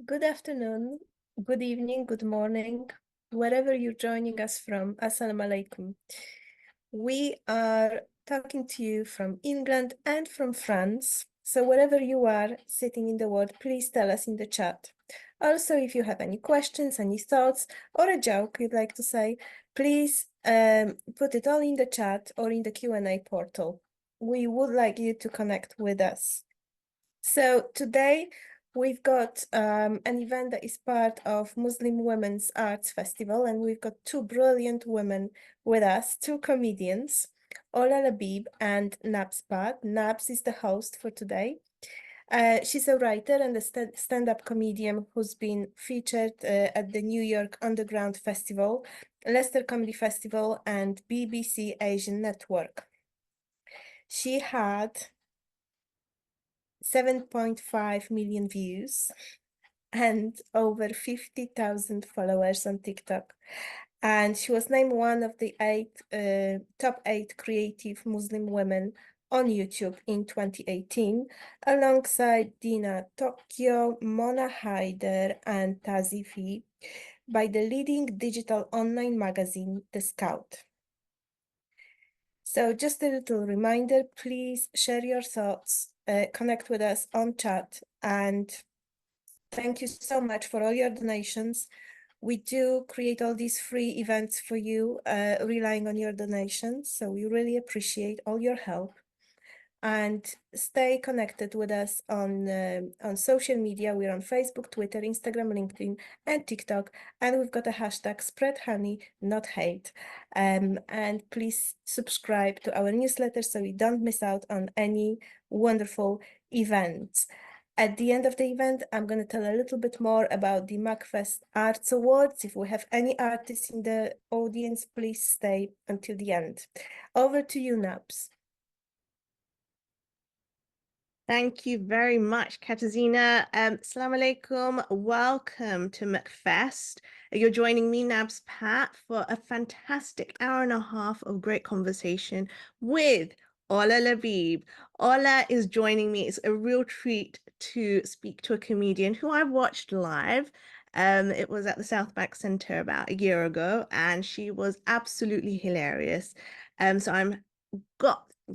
Good afternoon, good evening, good morning, wherever you're joining us from. Assalamu alaikum. We are talking to you from England and from France. So wherever you are sitting in the world, please tell us in the chat. Also, if you have any questions, any thoughts, or a joke you'd like to say, please put it all in the chat or in the Q&A portal. We would like you to connect with us. So today we've got an event that is part of Muslim Women's Arts Festival, and we've got two brilliant women with us, two comedians, Ola Labib and Nabz Pat. Nabz is the host for today. She's a writer and a stand-up comedian who's been featured at the New York Underground Festival, Leicester Comedy Festival, and BBC Asian Network. She had 7.5 million views and over 50,000 followers on TikTok. And she was named one of the top 8 creative Muslim women on YouTube in 2018, alongside Dina Tokyo, Mona Haider, and Tazifi, by the leading digital online magazine, The Scout. So just a little reminder, please share your thoughts, connect with us on chat, and thank you so much for all your donations. We do create all these free events for you, relying on your donations. So we really appreciate all your help. And stay connected with us on social media. We're on Facebook, Twitter, Instagram, LinkedIn, and TikTok. And we've got a hashtag spread honey, not hate. And please subscribe to our newsletter so you don't miss out on any wonderful events. At the end of the event, I'm going to tell a little bit more about the MACFEST Arts Awards. If we have any artists in the audience, please stay until the end. Over to you, Nabz. Thank you very much, Katarzyna. Assalamu alaikum. Welcome to MACFEST. You're joining me, Nabz Pat, for a fantastic hour and a half of great conversation with Ola Labib. Ola is joining me. It's a real treat to speak to a comedian who I watched live. It was at the South Bank Centre about a year ago, and she was absolutely hilarious. So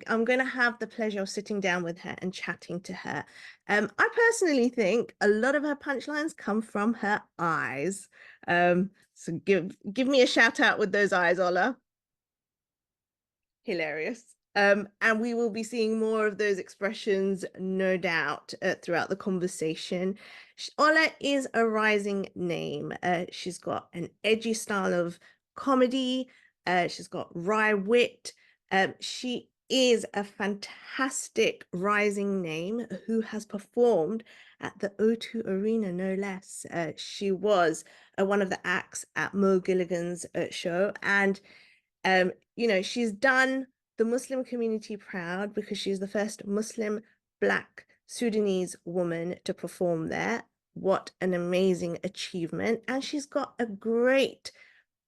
I'm going to have the pleasure of sitting down with her and chatting to her. I personally think a lot of her punchlines come from her eyes. So give me a shout out with those eyes, Ola. Hilarious. And we will be seeing more of those expressions, no doubt, throughout the conversation. Ola is a rising name. She's got an edgy style of comedy. She's got wry wit. She is a fantastic rising name who has performed at the O2 Arena, no less. She was one of the acts at Mo Gilligan's show, and she's done the Muslim community proud because she's the first Muslim Black Sudanese woman to perform there. What an amazing achievement. And she's got a great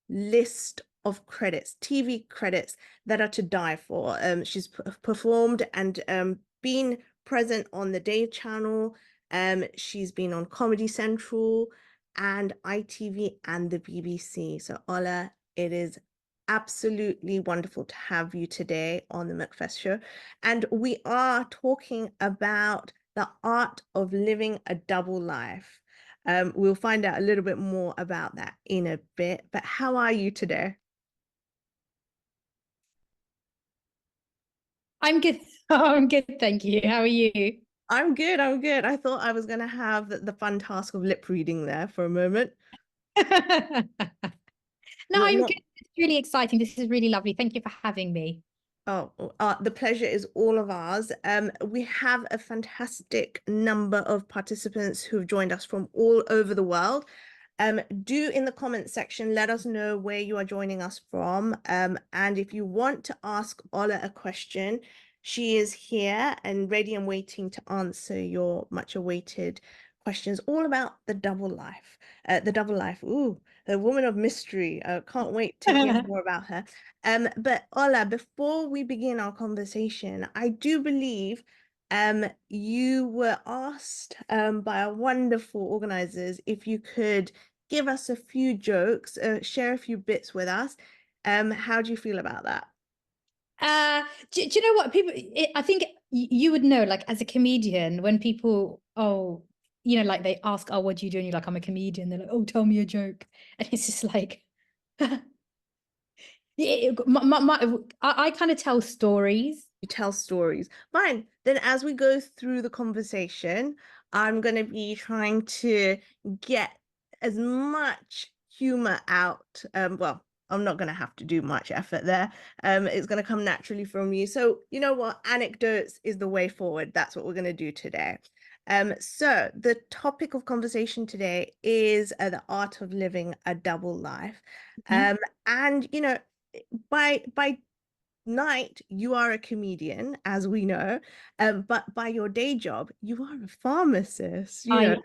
list of credits, TV credits that are to die for. She's performed and been present on the Day Channel. She's been on Comedy Central and ITV and the BBC. So Ola, it is absolutely wonderful to have you today on the MACFEST show. And we are talking about the art of living a double life. We'll find out a little bit more about that in a bit, but how are you today? I'm good. I'm good, thank you. How are you? I'm good. I thought I was going to have the fun task of lip reading there for a moment. No, I'm good. It's really exciting. This is really lovely. Thank you for having me. Oh, the pleasure is all of ours. We have a fantastic number of participants who've joined us from all over the world. Do in the comment section, let us know where you are joining us from. And if you want to ask Ola a question, she is here and ready and waiting to answer your much awaited questions all about the double life. Ooh, the woman of mystery. Can't wait to hear more about her. But Ola, before we begin our conversation, I do believe You were asked by our wonderful organizers if you could give us a few jokes, share a few bits with us. How do you feel about that? Do you know what people? I think you would know, like as a comedian, when people, like they ask, "Oh, what do you do?" And you're like, "I'm a comedian." They're like, "Oh, tell me a joke," and it's just like, I kind of tell stories. You tell stories. Fine. Then as we go through the conversation, I'm going to be trying to get as much humor out. Well, I'm not going to have to do much effort there. It's going to come naturally from you. So, you know what? Anecdotes is the way forward. That's what we're going to do today. So the topic of conversation today is the art of living a double life. And, you know, by night, you are a comedian, as we know, but by your day job, you are a pharmacist, you know,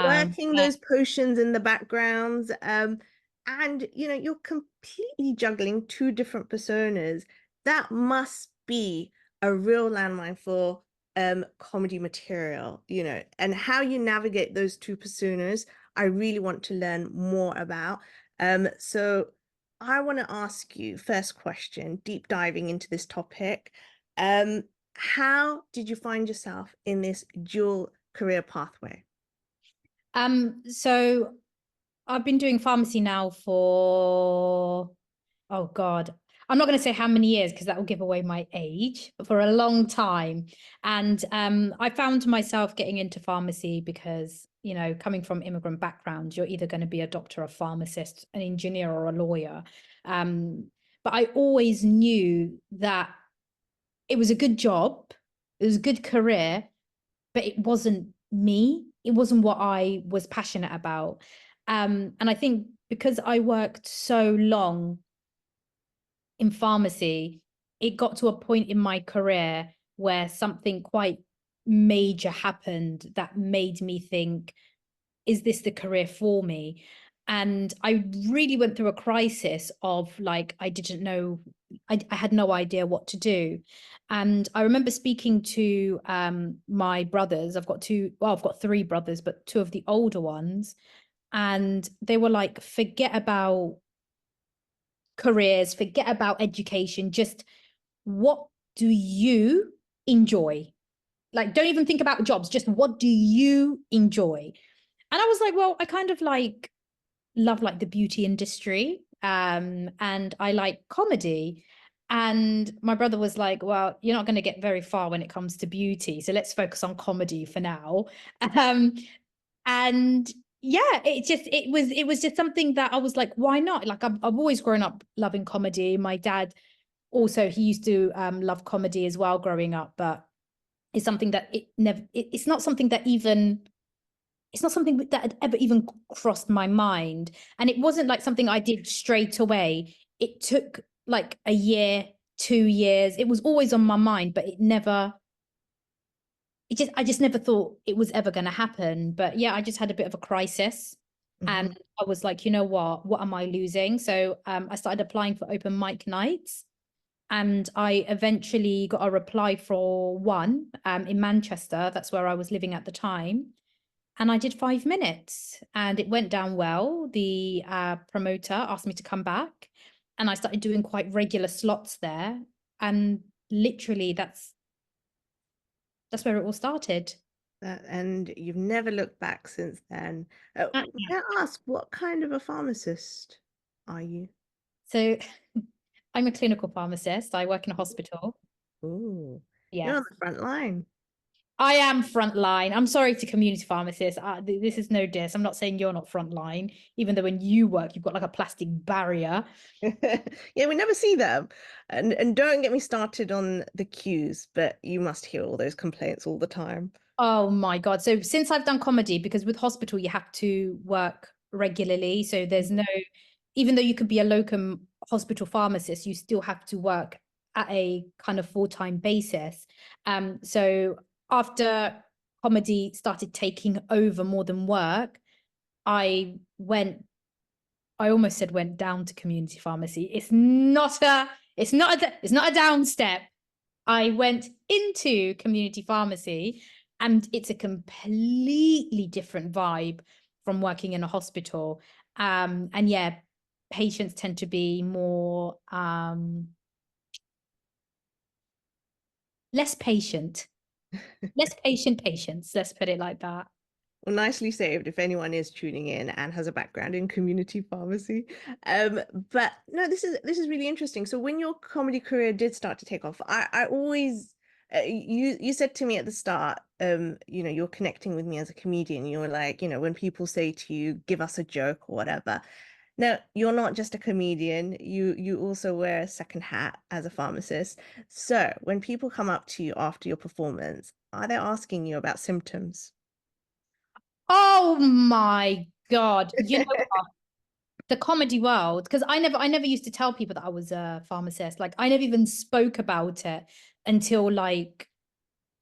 working those potions in the backgrounds. And, you know, you're completely juggling two different personas. That must be a real landmine for comedy material, you know, and how you navigate those two personas. I really want to learn more about. So I want to ask you, first question, deep diving into this topic. How did you find yourself in this dual career pathway? So I've been doing pharmacy now for, oh God, I'm not going to say how many years because that will give away my age, but for a long time. And I found myself getting into pharmacy because, you know, coming from immigrant background, you're either going to be a doctor, a pharmacist, an engineer, or a lawyer. But I always knew that it was a good job, it was a good career, but it wasn't me. It wasn't what I was passionate about. And I think because I worked so long in pharmacy, it got to a point in my career where something quite major happened that made me think, is this the career for me? And I really went through a crisis of like, I didn't know, I had no idea what to do. And I remember speaking to my brothers. I've got three brothers, but two of the older ones. And they were like, forget about careers, forget about education, just what do you enjoy? Like, don't even think about jobs, just what do you enjoy? And I was like, well, I kind of like love like the beauty industry, and I like comedy. And my brother was like, well, you're not going to get very far when it comes to beauty, so let's focus on comedy for now. um and yeah, it was just something that I was like, why not? Like I've always grown up loving comedy. My dad also, he used to love comedy as well growing up, but it's something that it's not something that even, it's not something that had ever even crossed my mind. And it wasn't like something I did straight away. It took like a year, 2 years. It was always on my mind, but I just never thought it was ever going to happen. But yeah, I just had a bit of a crisis. And I was like, you know what am I losing? So I started applying for open mic nights. And I eventually got a reply for one in Manchester. That's where I was living at the time. And I did 5 minutes and it went down well. The promoter asked me to come back and I started doing quite regular slots there. And literally that's where it all started. And you've never looked back since then. May I ask, what kind of a pharmacist are you? So I'm a clinical pharmacist. I work in a hospital. Oh, Yeah. you're on the front line. I am frontline. I'm sorry to community pharmacists. This is no diss. I'm not saying you're not frontline, even though when you work, you've got like a plastic barrier. Yeah, we never see them. And don't get me started on the queues, but you must hear all those complaints all the time. Oh my God. So since I've done comedy, because with hospital, you have to work regularly. So there's no, even though you could be a locum hospital pharmacist, you still have to work at a kind of full-time basis. So after comedy started taking over more than work, I almost said went down to community pharmacy. It's not a down step. I went into community pharmacy, and it's a completely different vibe from working in a hospital. And yeah, patients tend to be more less patient, patients, let's put it like that. Well, nicely saved if anyone is tuning in and has a background in community pharmacy. But no, this is really interesting. So when your comedy career did start to take off, I always you said to me at the start, you know, you're connecting with me as a comedian. You're like, you know, when people say to you, give us a joke or whatever. Now, you're not just a comedian, you also wear a second hat as a pharmacist. So when people come up to you after your performance, are they asking you about symptoms? Oh my God. You know what? The comedy world, because I never used to tell people that I was a pharmacist. Like, I never even spoke about it until, like,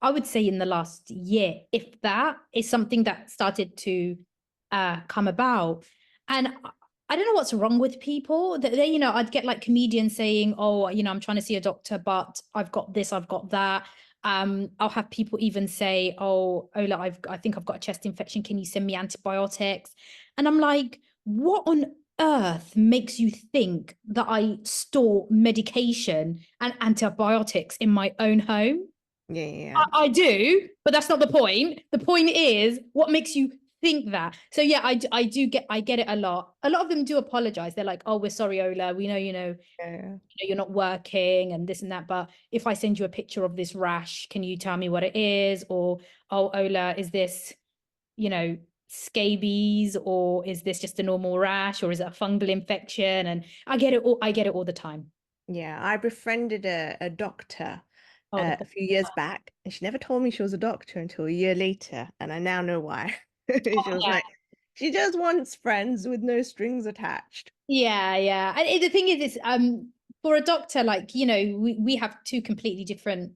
I would say in the last year, if that is something that started to come about. And I don't know what's wrong with people that they, you know, I'd get like comedians saying, oh, you know, I'm trying to see a doctor, but I've got this, I've got that. I'll have people even say, oh, Ola, I think I've got a chest infection. Can you send me antibiotics? And I'm like, what on earth makes you think that I store medication and antibiotics in my own home? Yeah. I do, but that's not the point. The point is, what makes you think that? So yeah, I get it a lot. A lot of them do apologize. They're like, oh, we're sorry, Ola. We know, Yeah. you're not working and this and that. But if I send you a picture of this rash, can you tell me what it is? Or, oh, Ola, is this, scabies, or is this just a normal rash, or is it a fungal infection? And I get it all the time. Yeah, I befriended a doctor Oh, the a few years back, and she never told me she was a doctor until a year later, and I now know why. She was yeah. like, she just wants friends with no strings attached. Yeah. And the thing is, for a doctor, like, we have two completely different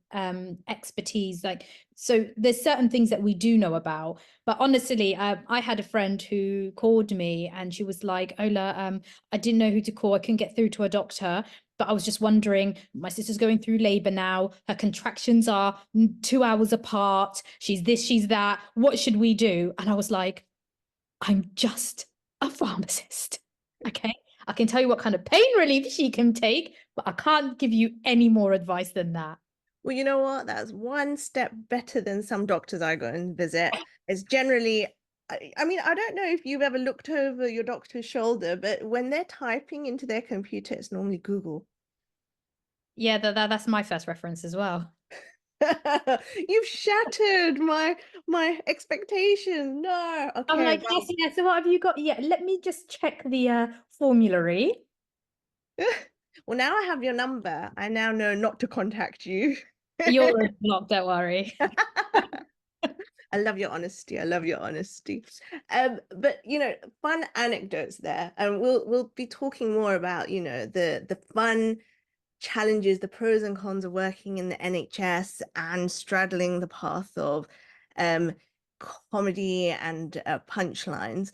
expertise. Like, so there's certain things that we do know about. But honestly, I had a friend who called me and she was like, Ola, I didn't know who to call. I couldn't get through to a doctor. But I was just wondering, my sister's going through labor now. Her contractions are 2 hours apart. She's this, she's that. What should we do? And I was like, I'm just a pharmacist. Okay. I can tell you what kind of pain relief she can take, but I can't give you any more advice than that. Well, you know what? That's one step better than some doctors I go and visit. It's generally, I mean, I don't know if you've ever looked over your doctor's shoulder, but when they're typing into their computer, it's normally Google. Yeah, that's my first reference as well. You've shattered my expectations. No. I'm Okay, like, yes. So what have you got? Yeah, let me just check the formulary. well, now I have your number. I now know not to contact you. You're blocked, don't worry. I love your honesty. I love your honesty. But fun anecdotes there, and we'll be talking more about the fun challenges, the pros and cons of working in the NHS and straddling the path of comedy and punchlines.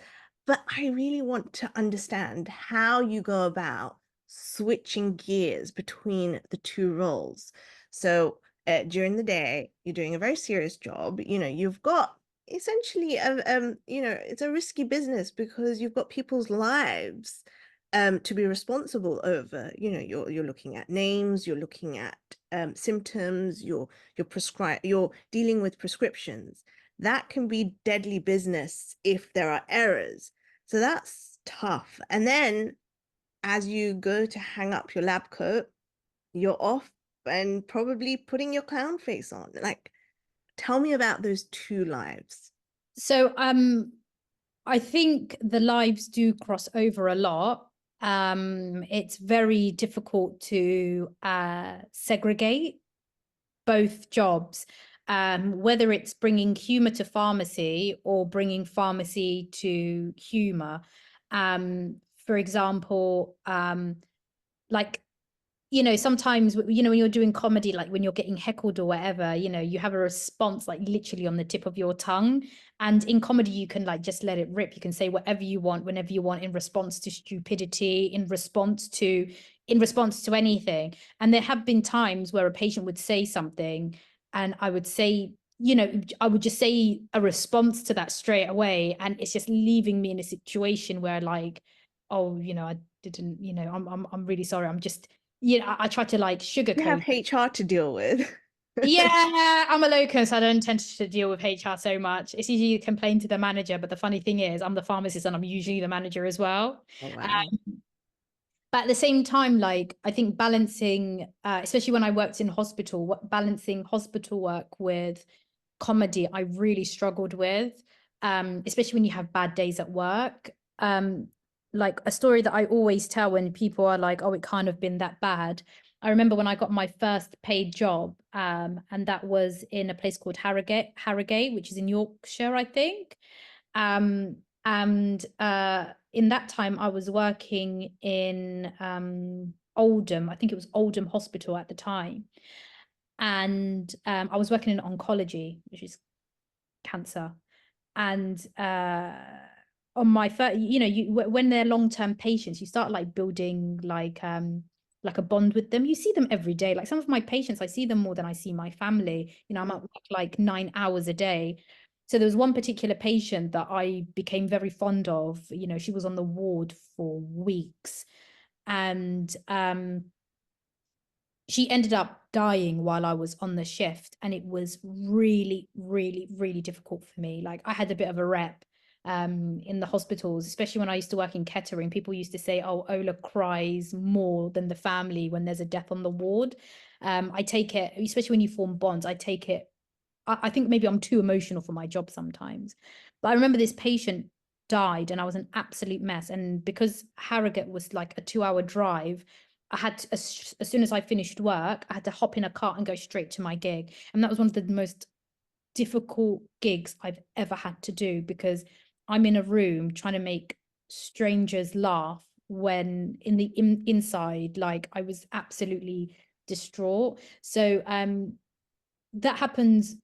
But I really want to understand how you go about switching gears between the two roles. So during the day, you're doing a very serious job. You've got essentially it's a risky business because you've got people's lives to be responsible over. You're looking at names, you're looking at symptoms, you're dealing with prescriptions. That can be deadly business if there are errors. So that's tough. And then as you go to hang up your lab coat, you're off and probably putting your clown face on. Like, tell me about those two lives. So I think the lives do cross over a lot. It's very difficult to segregate both jobs, whether it's bringing humor to pharmacy or bringing pharmacy to humor. For example, like, sometimes, when you're doing comedy, like when you're getting heckled or whatever, you have a response like literally on the tip of your tongue. And in comedy, you can like just let it rip. You can say whatever you want, whenever you want, in response to stupidity, in response to, in response to anything. And there have been times where a patient would say something and I would say, you know, I would just say a response to that straight away. And it's just leaving me in a situation where like, oh, you know, I didn't, you know, I'm really sorry. I'm just, you know, I try to like sugarcoat. You have HR to deal with. Yeah, I'm a locum, so I don't tend to deal with HR so much. It's usually you complain to the manager, but the funny thing is I'm the pharmacist and I'm usually the manager as well. Oh, wow. But at the same time, like I think balancing, especially when I worked in hospital, balancing hospital work with comedy, I really struggled with, especially when you have bad days at work. Like a story that I always tell when people are like, oh, it can't have been that bad. I remember when I got my first paid job, and that was in a place called Harrogate, which is in Yorkshire, I think. And in that time, I was working in Oldham. I think it was Oldham Hospital at the time. And I was working in oncology, which is cancer. And on my first, you know, when they're long-term patients, you start like building like a bond with them. You see them every day. Like some of my patients, I see them more than I see my family. You know, I'm at work like 9 hours a day. So there was one particular patient that I became very fond of. You know, she was on the ward for weeks, and she ended up dying while I was on the shift, and it was really, really, really difficult for me. Like I had a bit of a rep in the hospitals, especially when I used to work in Kettering. People used to say, oh, Ola cries more than the family when there's a death on the ward. I take it, especially when you form bonds, I take it, I think maybe I'm too emotional for my job sometimes. But I remember this patient died and I was an absolute mess. And because Harrogate was like a 2-hour drive, I had to, as soon as I finished work, I had to hop in a car and go straight to my gig. And that was one of the most difficult gigs I've ever had to do, because I'm in a room trying to make strangers laugh when in the inside, like I was absolutely distraught. So that happens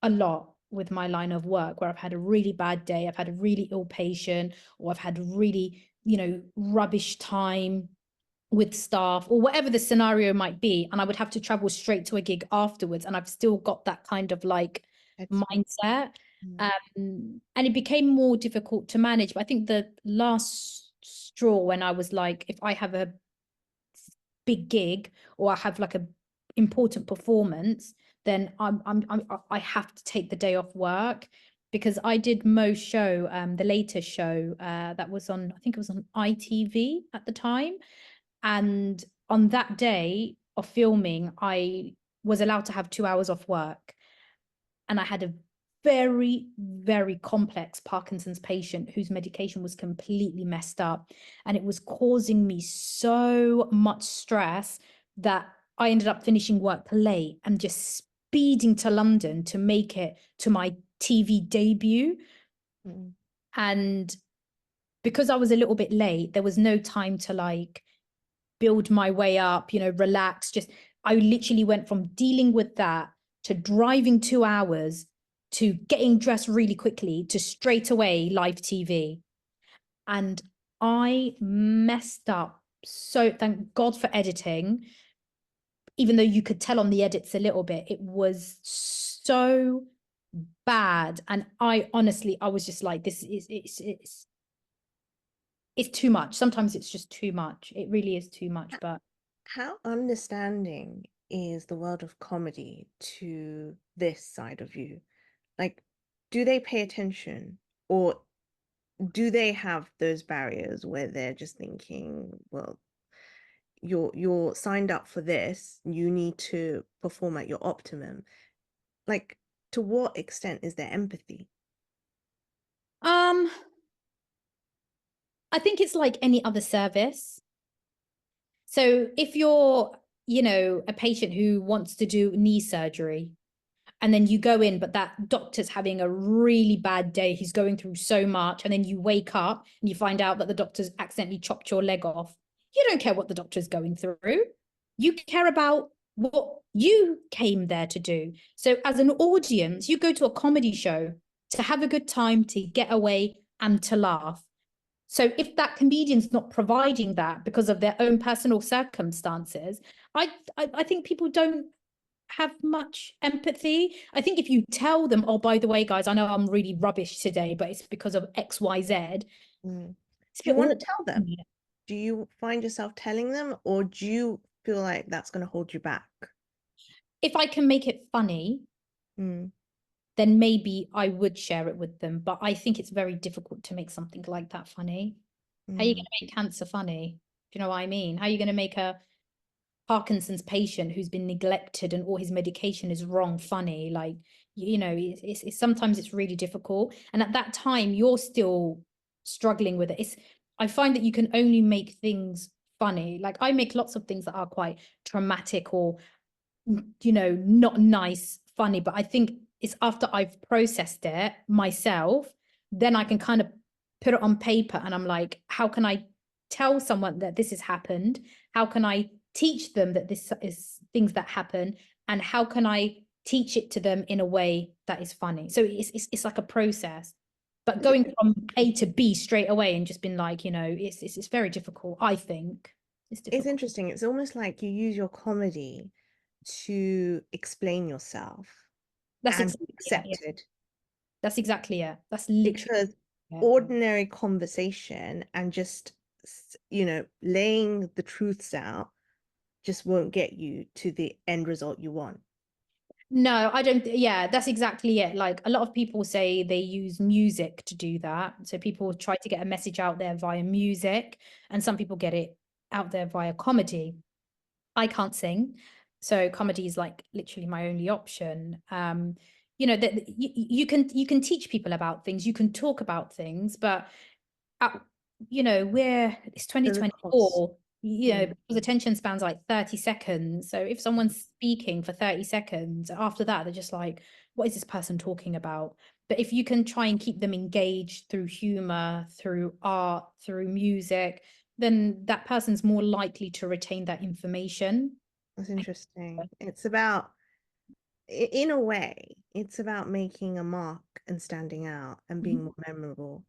a lot with my line of work, where I've had a really bad day, I've had a really ill patient, or I've had a really, you know, rubbish time with staff, or whatever the scenario might be, and I would have to travel straight to a gig afterwards, and I've still got that kind of like mindset. And it became more difficult to manage. But I think the last straw, when I was like, if I have a big gig or I have like a important performance, then I have to take the day off work, because I did Mo's show, the latest show, that was on, I think it was on ITV at the time. And on that day of filming, I was allowed to have 2 hours off work. And I had a very, very complex Parkinson's patient whose medication was completely messed up. And it was causing me so much stress that I ended up finishing work late and just speeding to London to make it to my TV debut. And because I was a little bit late, there was no time to like build my way up, you know, relax. Just, I literally went from dealing with that to driving 2 hours to getting dressed really quickly to straight away live TV. And I messed up. So thank God for editing. Even though you could tell on the edits a little bit, it was so bad. And I honestly, I was just like, this is, it's too much. Sometimes it's just too much. It really is too much. But how understanding is the world of comedy to this side of you? Like, do they pay attention, or do they have those barriers where they're just thinking, well, you're signed up for this, you need to perform at your optimum? Like, to what extent is there empathy? I think it's like any other service. So if you're, you know, a patient who wants to do knee surgery, and then you go in, but that doctor's having a really bad day, he's going through so much, and then you wake up and you find out that the doctor's accidentally chopped your leg off, you don't care what the doctor's going through. You care about what you came there to do. So as an audience, you go to a comedy show to have a good time, to get away and to laugh. So if that comedian's not providing that because of their own personal circumstances, I think people don't have much empathy. I think if you tell them, oh, by the way, guys, I know I'm really rubbish today, but it's because of X, Y, Z. Mm. It's a Do you bit want to awkward, tell them? isn't it? Do you find yourself telling them, or do you feel like that's going to hold you back? If I can make it funny, Mm. then maybe I would share it with them. But I think it's very difficult to make something like that funny. How are you going to make cancer funny? Do you know what I mean? How are you going to make a Parkinson's patient who's been neglected and all his medication is wrong funny? Like, you know, it's sometimes it's really difficult. And at that time, you're still struggling with it. I find that you can only make things funny. Like I make lots of things that are quite traumatic or, you know, not nice, funny, but I think it's after I've processed it myself, then I can kind of put it on paper and I'm like, how can I tell someone that this has happened? How can I teach them that this is things that happen? And how can I teach it to them in a way that is funny? So it's like a process. But going from A to B straight away and just being like, you know, it's very difficult, I think. It's It's difficult. interesting. It's almost like you use your comedy to explain yourself That's and be exactly it. Yeah. accepted, That's exactly it. That's literally because it. ordinary conversation and just, laying the truths out just won't get you to the end result you want. No, I don't. Yeah, that's exactly it. Like a lot of people say they use music to do that. So people try to get a message out there via music, and some people get it out there via comedy. I can't sing, so comedy is like literally my only option. You know that you can teach people about things, you can talk about things, but you know, it's There's a cost. 2024, you know, Mm. because attention spans like 30 seconds. So if someone's speaking for 30 seconds, after that, they're just like, what is this person talking about? But if you can try and keep them engaged through humor, through art, through music, then that person's more likely to retain that information. That's interesting. It's about, in a way, it's about making a mark and standing out and being more memorable.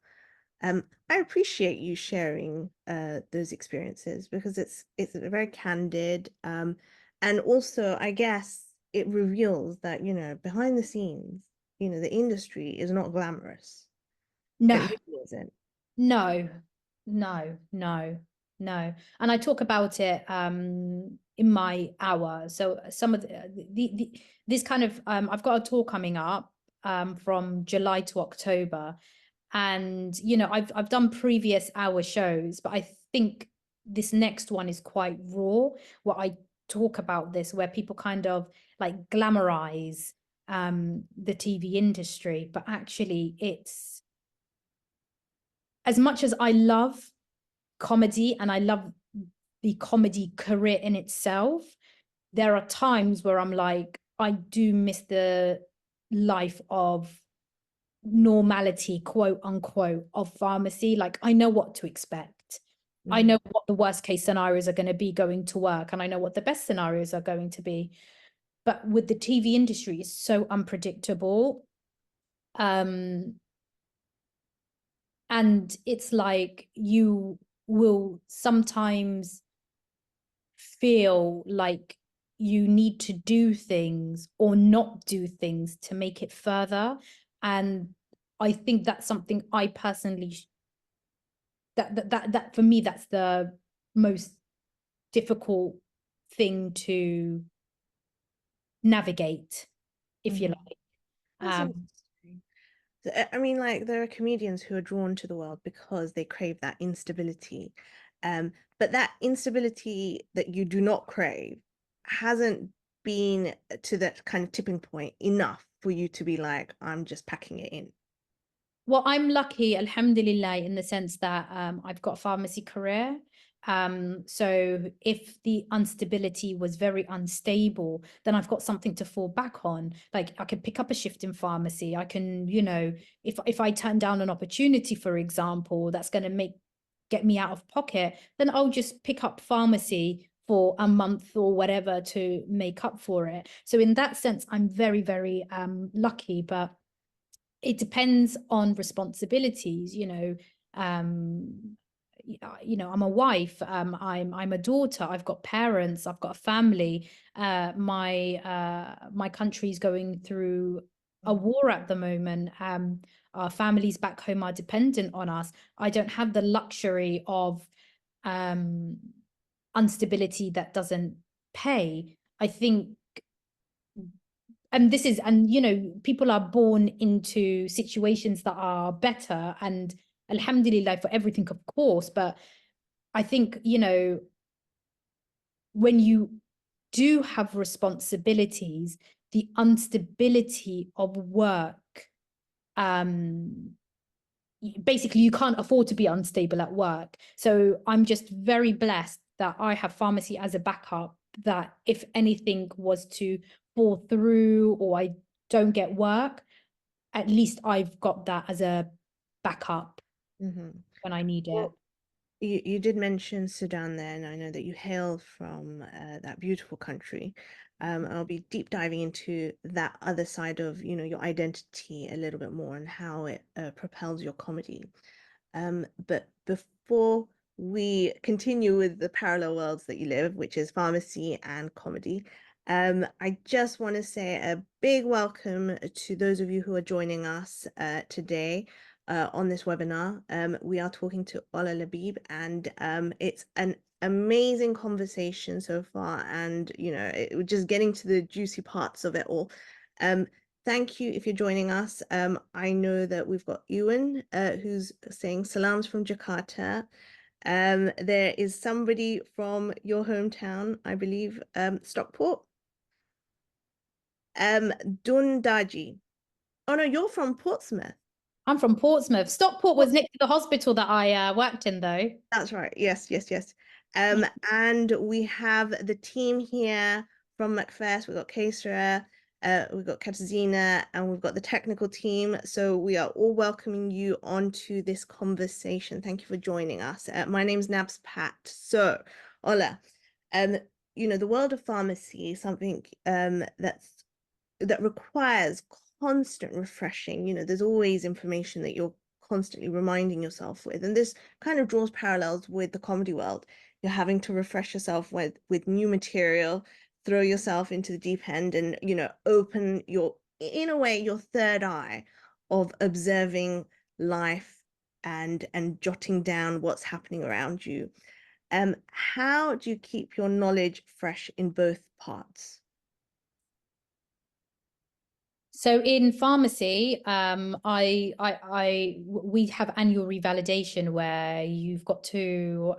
I appreciate you sharing those experiences, because it's very candid. And also, I guess it reveals that, behind the scenes, the industry is not glamorous. It No, really isn't. no, no, no, no. And I talk about it in my hour. So some of this kind of I've got a tour coming up from July to October. And you know, I've done previous hour shows, but I think this next one is quite raw. What I talk about this, where people kind of like glamorize the TV industry, but actually it's, as much as I love comedy and I love the comedy career in itself, there are times where I'm like, I do miss the life of normality, quote unquote, of pharmacy. Like I know what to expect. I know what the worst case scenarios are going to be going to work, and I know what the best scenarios are going to be. But with the TV industry, it's so unpredictable. And it's like you will sometimes feel like you need to do things or not do things to make it further. And I think that's something I personally, that for me, that's the most difficult thing to navigate, if you like. That's interesting. I mean, like, there are comedians who are drawn to the world because they crave that instability. But that instability that you do not crave hasn't been to that kind of tipping point enough for you to be like, I'm just packing it in. Well, I'm lucky, alhamdulillah, in the sense that I've got a pharmacy career. So if the instability was very unstable, then I've got something to fall back on. Like I could pick up a shift in pharmacy. I can, you know, if I turn down an opportunity, for example, that's going to get me out of pocket, then I'll just pick up pharmacy for a month or whatever to make up for it. So in that sense, I'm very, very lucky, but it depends on responsibilities. You know, You know, I'm a wife, I'm a daughter, I've got parents, I've got a family. My country's going through a war at the moment. Our families back home are dependent on us. I don't have the luxury of instability that doesn't pay. I think, and this is, and you know, people are born into situations that are better, and alhamdulillah for everything, of course, but I think, you know, when you do have responsibilities, the instability of work, basically you can't afford to be unstable at work. So I'm just very blessed that I have pharmacy as a backup, that if anything was to fall through or I don't get work, at least I've got that as a backup when I need it. You did mention Sudan there, and I know that you hail from that beautiful country. I'll be deep diving into that other side of, you know, your identity a little bit more and how it propels your comedy. But before we continue with the parallel worlds that you live, which is pharmacy and comedy, I just want to say a big welcome to those of you who are joining us today on this webinar. We are talking to Ola Labib, and it's an amazing conversation so far, and you know, we're just getting to the juicy parts of it all. Thank you if you're joining us. I know that we've got Ewan who's saying salams from Jakarta. There is somebody from your hometown, I believe, Stockport. Dundaji. Oh no, you're from Portsmouth. I'm from Portsmouth. Stockport was next to the hospital that I worked in, though. That's right. Yes. And we have the team here from MACFEST. We've got Qaisra, we've got Katarzyna, and we've got the technical team. So we are all welcoming you onto this conversation. Thank you for joining us. My name's Nabz Pat. So, Ola, you know, the world of pharmacy is something that requires constant refreshing. You know, there's always information that you're constantly reminding yourself with, and this kind of draws parallels with the comedy world. You're having to refresh yourself with new material, throw yourself into the deep end, and you know, open your, in a way, your third eye of observing life and jotting down what's happening around you. How do you keep your knowledge fresh in both parts? So in pharmacy, we have annual revalidation where you've got to,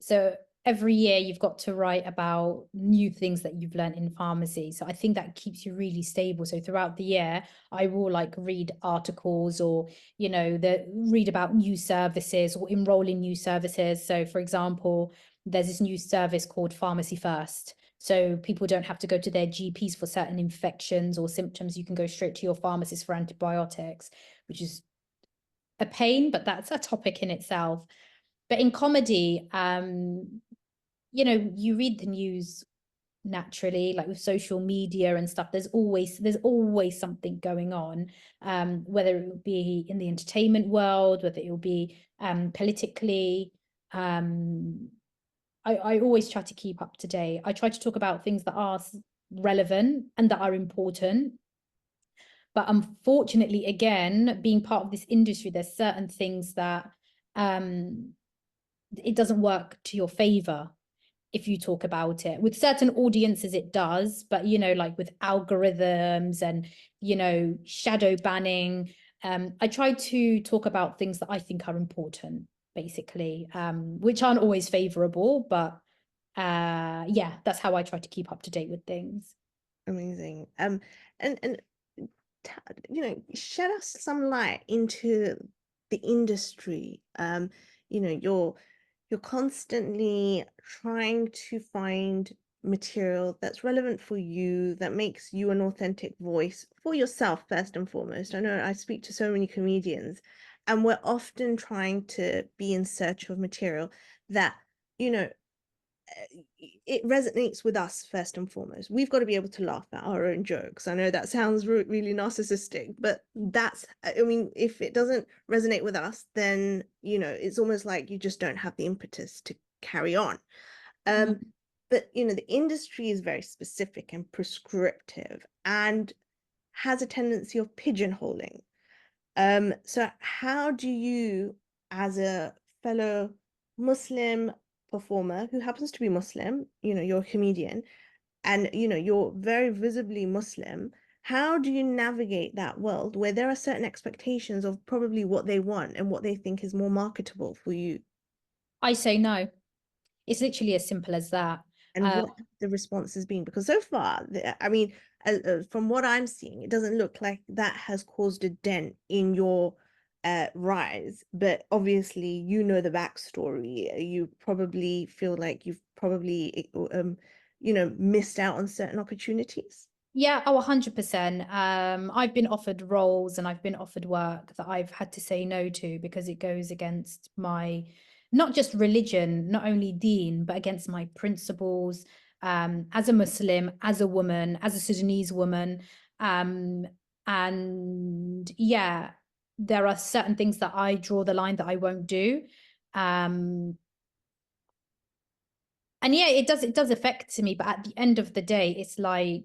so every year you've got to write about new things that you've learned in pharmacy. So I think that keeps you really stable. So throughout the year, I will like read articles or, you know, read about new services or enroll in new services. So for example, there's this new service called Pharmacy First. So people don't have to go to their GPs for certain infections or symptoms. You can go straight to your pharmacist for antibiotics, which is a pain, but that's a topic in itself. But in comedy, you know, you read the news naturally, like with social media and stuff. There's always something going on, whether it will be in the entertainment world, whether it will be politically. I always try to keep up to date. I try to talk about things that are relevant and that are important. But unfortunately, again, being part of this industry, there's certain things that it doesn't work to your favor if you talk about it. With certain audiences, it does, but you know, like with algorithms and, you know, shadow banning, I try to talk about things that I think are important, basically, which aren't always favorable, but yeah, that's how I try to keep up to date with things. Amazing. And you know, shed us some light into the industry. You know, you're constantly trying to find material that's relevant for you, that makes you an authentic voice for yourself, first and foremost. I know I speak to so many comedians, and we're often trying to be in search of material that, you know, it resonates with us first and foremost. We've got to be able to laugh at our own jokes. I know that sounds really narcissistic, but that's, I mean, if it doesn't resonate with us, then, you know, it's almost like you just don't have the impetus to carry on. But, you know, the industry is very specific and prescriptive and has a tendency of pigeonholing. So how do you, as a fellow Muslim performer who happens to be Muslim, you know, you're a comedian, and, you know, you're very visibly Muslim, how do you navigate that world where there are certain expectations of probably what they want and what they think is more marketable for you? I say no. It's literally as simple as that. And what have the responses been? Because so far, I mean, from what I'm seeing, it doesn't look like that has caused a dent in your rise. But obviously, you know the backstory. You probably feel like you've probably, you know, missed out on certain opportunities. Yeah, oh, 100%. I've been offered roles and I've been offered work that I've had to say no to because it goes against my, not just religion, not only deen, but against my principles, as a Muslim, as a woman, as a Sudanese woman. And yeah, there are certain things that I draw the line that I won't do. And yeah, it does affect me, but at the end of the day, it's like,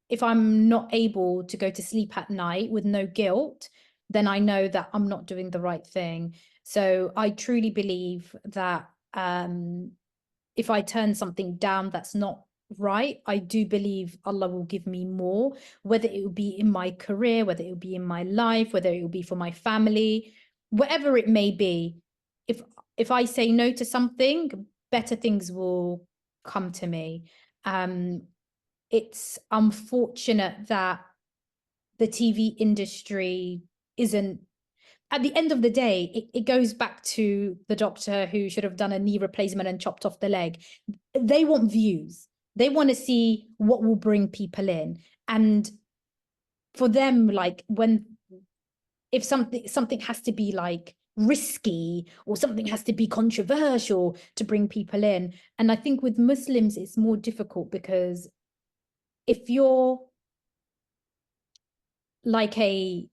if I'm not able to go to sleep at night with no guilt, then I know that I'm not doing the right thing. So I truly believe that if I turn something down that's not right, I do believe Allah will give me more, whether it will be in my career, whether it will be in my life, whether it will be for my family, whatever it may be. If I say no to something, better things will come to me. It's unfortunate that the TV industry isn't, at the end of the day, it goes back to the doctor who should have done a knee replacement and chopped off the leg. They want views. They want to see what will bring people in. And for them, like, if something has to be like risky or something has to be controversial to bring people in. And I think with Muslims, it's more difficult because if you're like a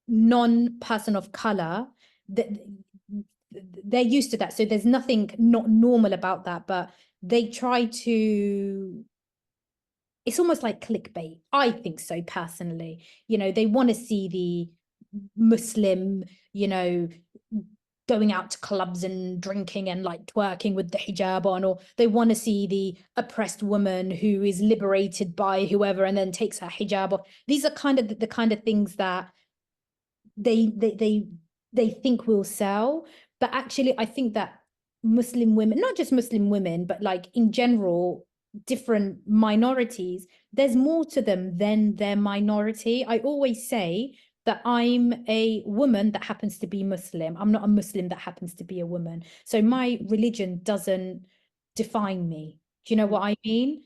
non-person of color, that they're used to that. So there's nothing not normal about that, but they try to, it's almost like clickbait. I think so personally. You know, they want to see the Muslim, you know, going out to clubs and drinking and like twerking with the hijab on, or they want to see the oppressed woman who is liberated by whoever and then takes her hijab off. These are kind of the kind of things that they think will sell. But actually, I think that Muslim women, not just Muslim women, but like in general, different minorities, there's more to them than their minority. I always say that I'm a woman that happens to be Muslim. I'm not a Muslim that happens to be a woman. So my religion doesn't define me. Do you know what I mean?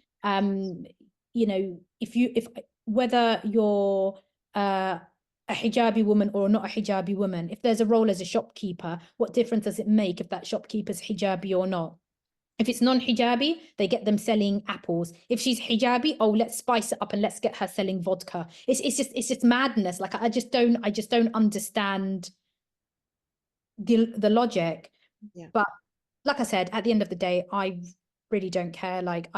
You know, if whether you're a hijabi woman or not a hijabi woman, if there's a role as a shopkeeper, what difference does it make if that shopkeeper's hijabi or not? If it's non-hijabi, they get them selling apples. If she's hijabi, oh, let's spice it up and let's get her selling vodka. It's just madness. Like I just don't understand the logic. Yeah. But like I said, at the end of the day, I really don't care. Like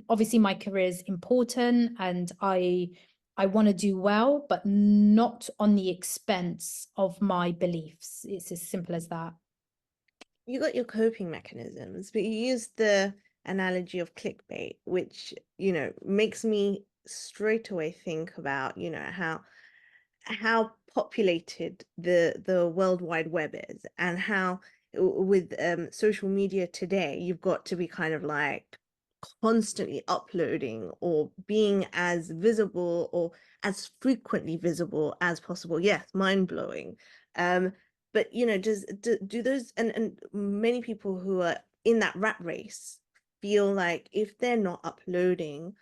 obviously my career is important and I want to do well, but not on the expense of my beliefs. It's as simple as that. You got your coping mechanisms, but you use the analogy of clickbait, which, you know, makes me straight away think about, you know, how populated the World Wide Web is, and how with social media today, you've got to be kind of like constantly uploading or being as visible or as frequently visible as possible. Yes, mind-blowing. But you know, do those and many people who are in that rat race feel like if they're not uploading,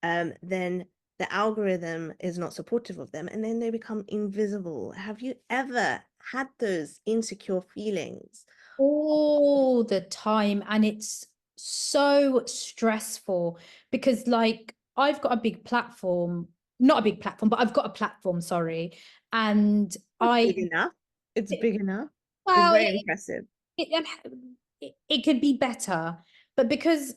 then the algorithm is not supportive of them and then they become invisible. Have you ever had those insecure feelings? All the time, and it's so stressful because like I've got a big platform, not a big platform, but I've got a platform, sorry, and It's big enough. It's big enough. It's well, very impressive. it could be better, but because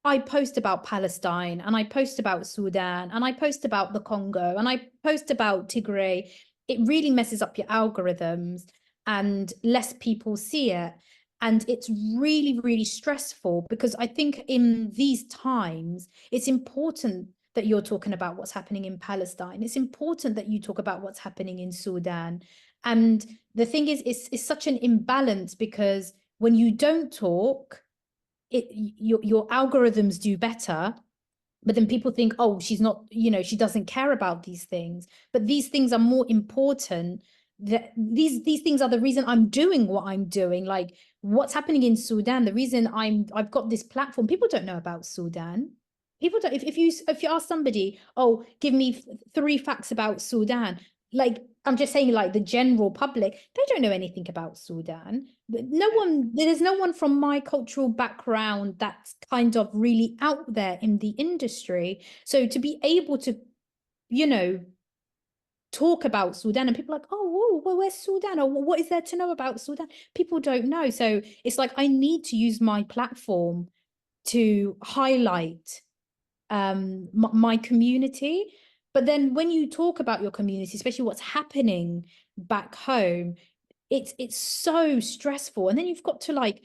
I post about Palestine and I post about Sudan and I post about the Congo and I post about Tigray, it really messes up your algorithms and less people see it. And it's really, really stressful because I think in these times, it's important that you're talking about what's happening in Palestine. It's important that you talk about what's happening in Sudan. And the thing is, it's such an imbalance because when you don't talk, your algorithms do better, but then people think, oh, she's not, she doesn't care about these things. But these things are more important. That these things are the reason I'm doing what I'm doing. Like what's happening in Sudan, the reason I've got this platform. People don't know about Sudan. People don't. If you ask somebody, oh, give me 3 facts about Sudan, like I'm just saying, like the general public, they don't know anything about Sudan. There's no one from my cultural background that's kind of really out there in the industry. So to be able to, talk about Sudan and people are like, oh, well, where's Sudan? Or what is there to know about Sudan? People don't know. So it's like, I need to use my platform to highlight my community. But then when you talk about your community, especially what's happening back home, it's so stressful. And then you've got to like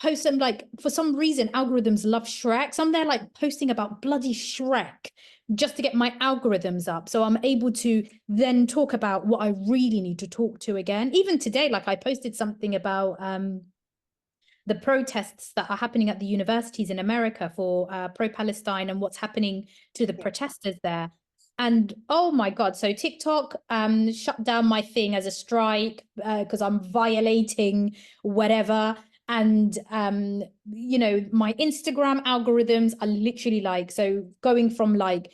post them, like for some reason algorithms love Shrek, so I'm there like posting about bloody Shrek just to get my algorithms up, so I'm able to then talk about what I really need to talk to again. Even today, like I posted something about the protests that are happening at the universities in America for pro-Palestine and what's happening to the protesters there. And oh my God, so TikTok shut down my thing as a strike because I'm violating whatever. And, my Instagram algorithms are literally like, so going from like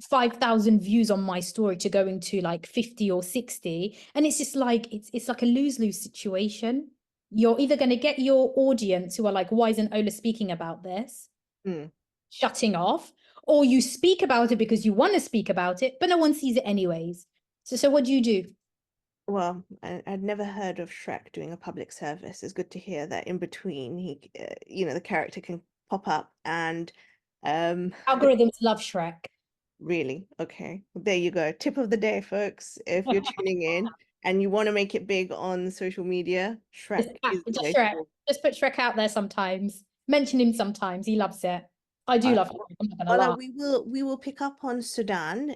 5,000 views on my story to going to like 50 or 60. And it's just like, it's like a lose-lose situation. You're either going to get your audience who are like, why isn't Ola speaking about this? Shutting off, or you speak about it because you want to speak about it, but no one sees it anyways. So what do? Well, I'd never heard of Shrek doing a public service. It's good to hear that in between he, the character can pop up and algorithms love Shrek. Really? Okay. There you go. Tip of the day, folks. If you're tuning in and you want to make it big on social media, Shrek is the way Shrek. forward. Just put Shrek out there sometimes. Mention him sometimes. He loves it. I do love it. I'm not gonna lie. We will pick up on Sudan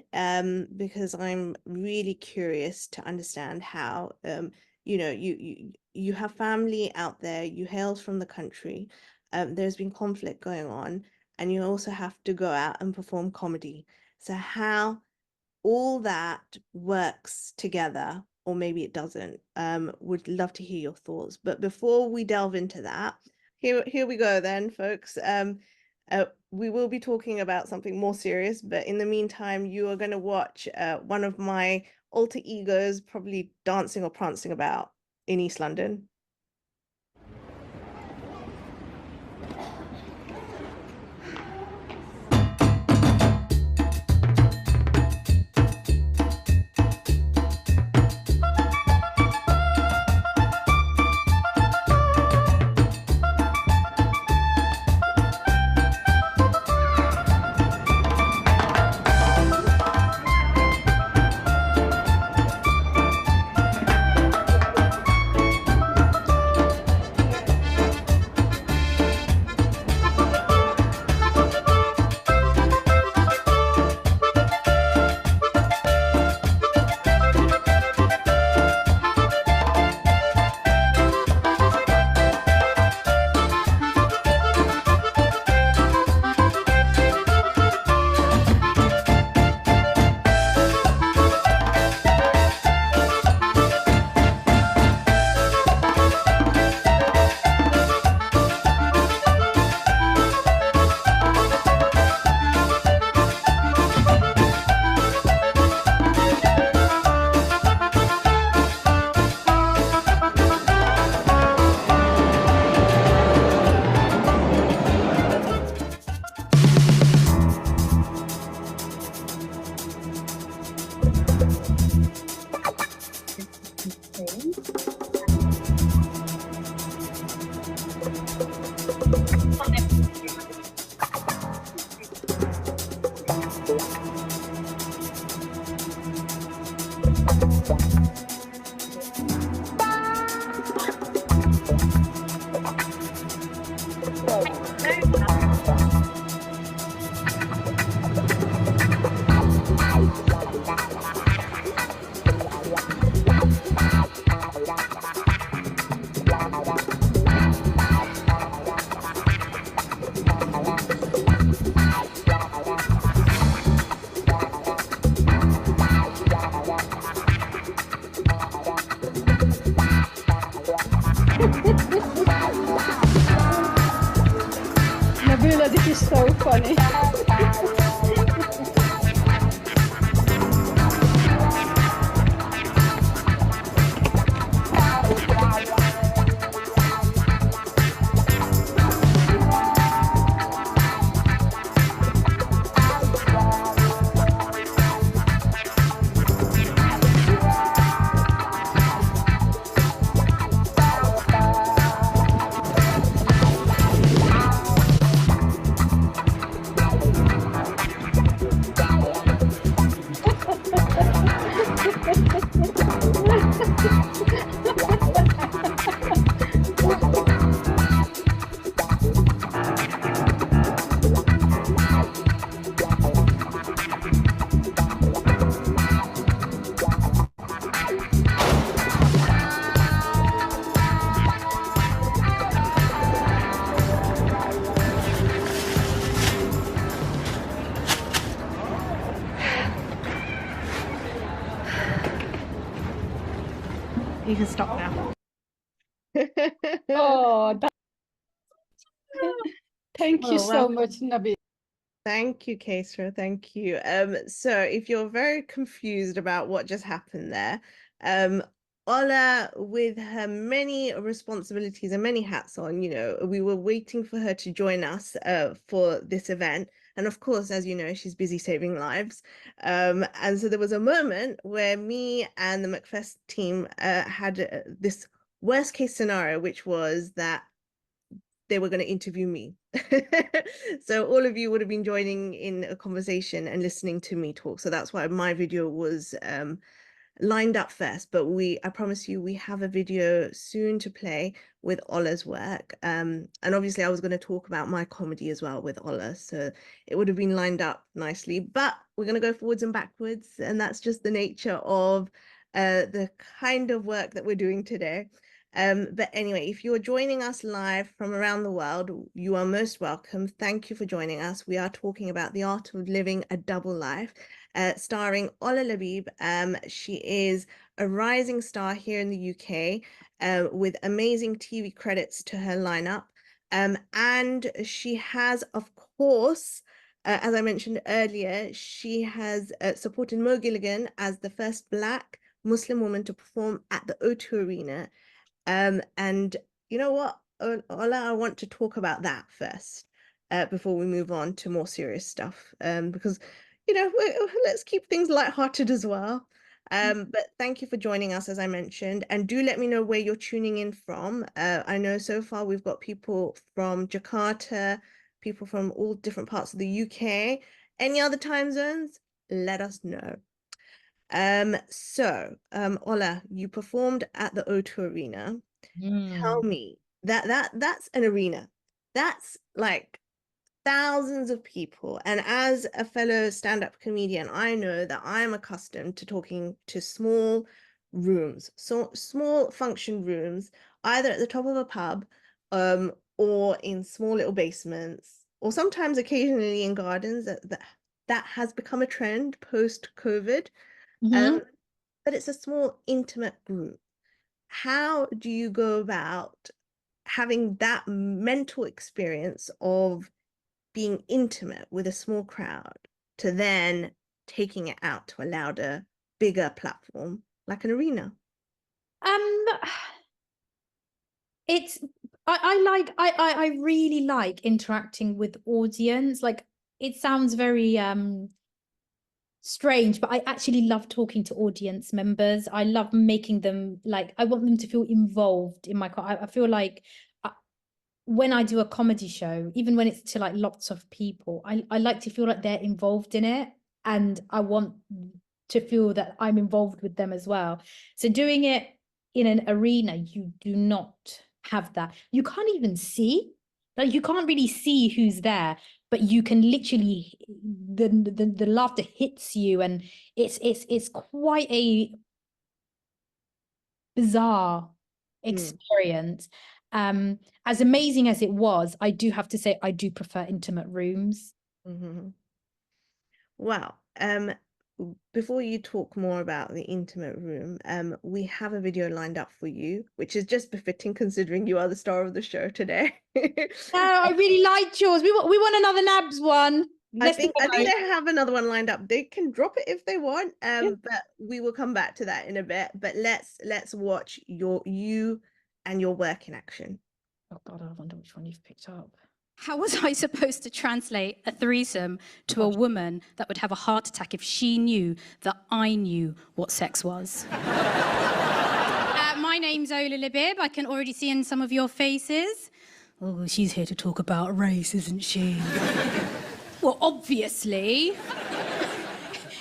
because I'm really curious to understand how you have family out there, you hail from the country, there's been conflict going on, and you also have to go out and perform comedy. So how all that works together, or maybe it doesn't, would love to hear your thoughts. But before we delve into that, here we go then, folks. We will be talking about something more serious, but in the meantime, you are going to watch one of my alter egos probably dancing or prancing about in East London. Nabila, this is so funny. You can stop now. Oh, thank you so much, Nabila. Thank you, Qaisra. Thank you. So if you're very confused about what just happened there, Ola, with her many responsibilities and many hats on, we were waiting for her to join us for this event. And of course, as you know, she's busy saving lives. And so there was a moment where me and the MACFEST team had this worst case scenario, which was that they were going to interview me. So all of you would have been joining in a conversation and listening to me talk. So that's why my video was lined up first, but I promise you, we have a video soon to play with Ola's work. And obviously I was going to talk about my comedy as well with Ola, so it would have been lined up nicely, but we're going to go forwards and backwards, and that's just the nature of the kind of work that we're doing today. But anyway, if you're joining us live from around the world, you are most welcome. Thank you for joining us. We are talking about the art of living a double life, starring Ola Labib. She is a rising star here in the UK with amazing TV credits to her lineup. And she has, of course, as I mentioned earlier, she has supported Mo Gilligan as the first Black Muslim woman to perform at the O2 Arena. And you know what, Ola, I want to talk about that first before we move on to more serious stuff, because, let's keep things lighthearted as well. But thank you for joining us, as I mentioned, and do let me know where you're tuning in from. I know so far we've got people from Jakarta, people from all different parts of the UK. Any other time zones, let us know. Ola, you performed at the O2 Arena. Tell me, that's an arena. That's like thousands of people. And as a fellow stand-up comedian, I know that I'm accustomed to talking to small rooms, so small function rooms, either at the top of a pub, or in small little basements, or sometimes occasionally in gardens. That has become a trend post-COVID. But it's a small, intimate group. How do you go about having that mental experience of being intimate with a small crowd to then taking it out to a louder, bigger platform like an arena? I really like interacting with audience. Like, it sounds very strange, but I actually love talking to audience members. I love making them, like, I want them to feel involved in my I feel like when I do a comedy show, even when it's to like lots of people, I like to feel like they're involved in it, and I want to feel that I'm involved with them as well. So doing it in an arena, you do not have that. You can't even see, like you can't really see who's there, but you can literally, the laughter hits you, and it's quite a bizarre experience. As amazing as it was, I do have to say I do prefer intimate rooms. Wow. Before you talk more about the intimate room, we have a video lined up for you, which is just befitting considering you are the star of the show today. I really liked yours. We want another Nabz one. I think they have another one lined up. They can drop it if they want, but we will come back to that in a bit. But let's watch you and your work in action. Oh God, I wonder which one you've picked up. How was I supposed to translate a threesome to a woman that would have a heart attack if she knew that I knew what sex was? My name's Ola Labib. I can already see in some of your faces. Oh, she's here to talk about race, isn't she? Well, obviously.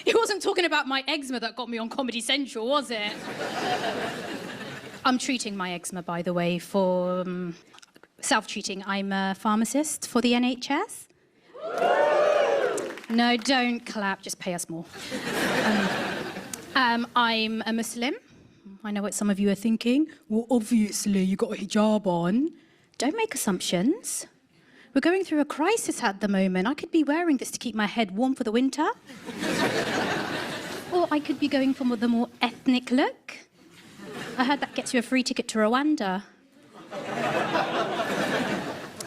It wasn't talking about my eczema that got me on Comedy Central, was it? I'm treating my eczema, by the way, for... self-treating. I'm a pharmacist for the NHS. No, don't clap, just pay us more. I'm a Muslim. I know what some of you are thinking. Well, obviously, you got a hijab on. Don't make assumptions. We're going through a crisis at the moment. I could be wearing this to keep my head warm for the winter. Or I could be going for the more ethnic look. I heard that gets you a free ticket to Rwanda.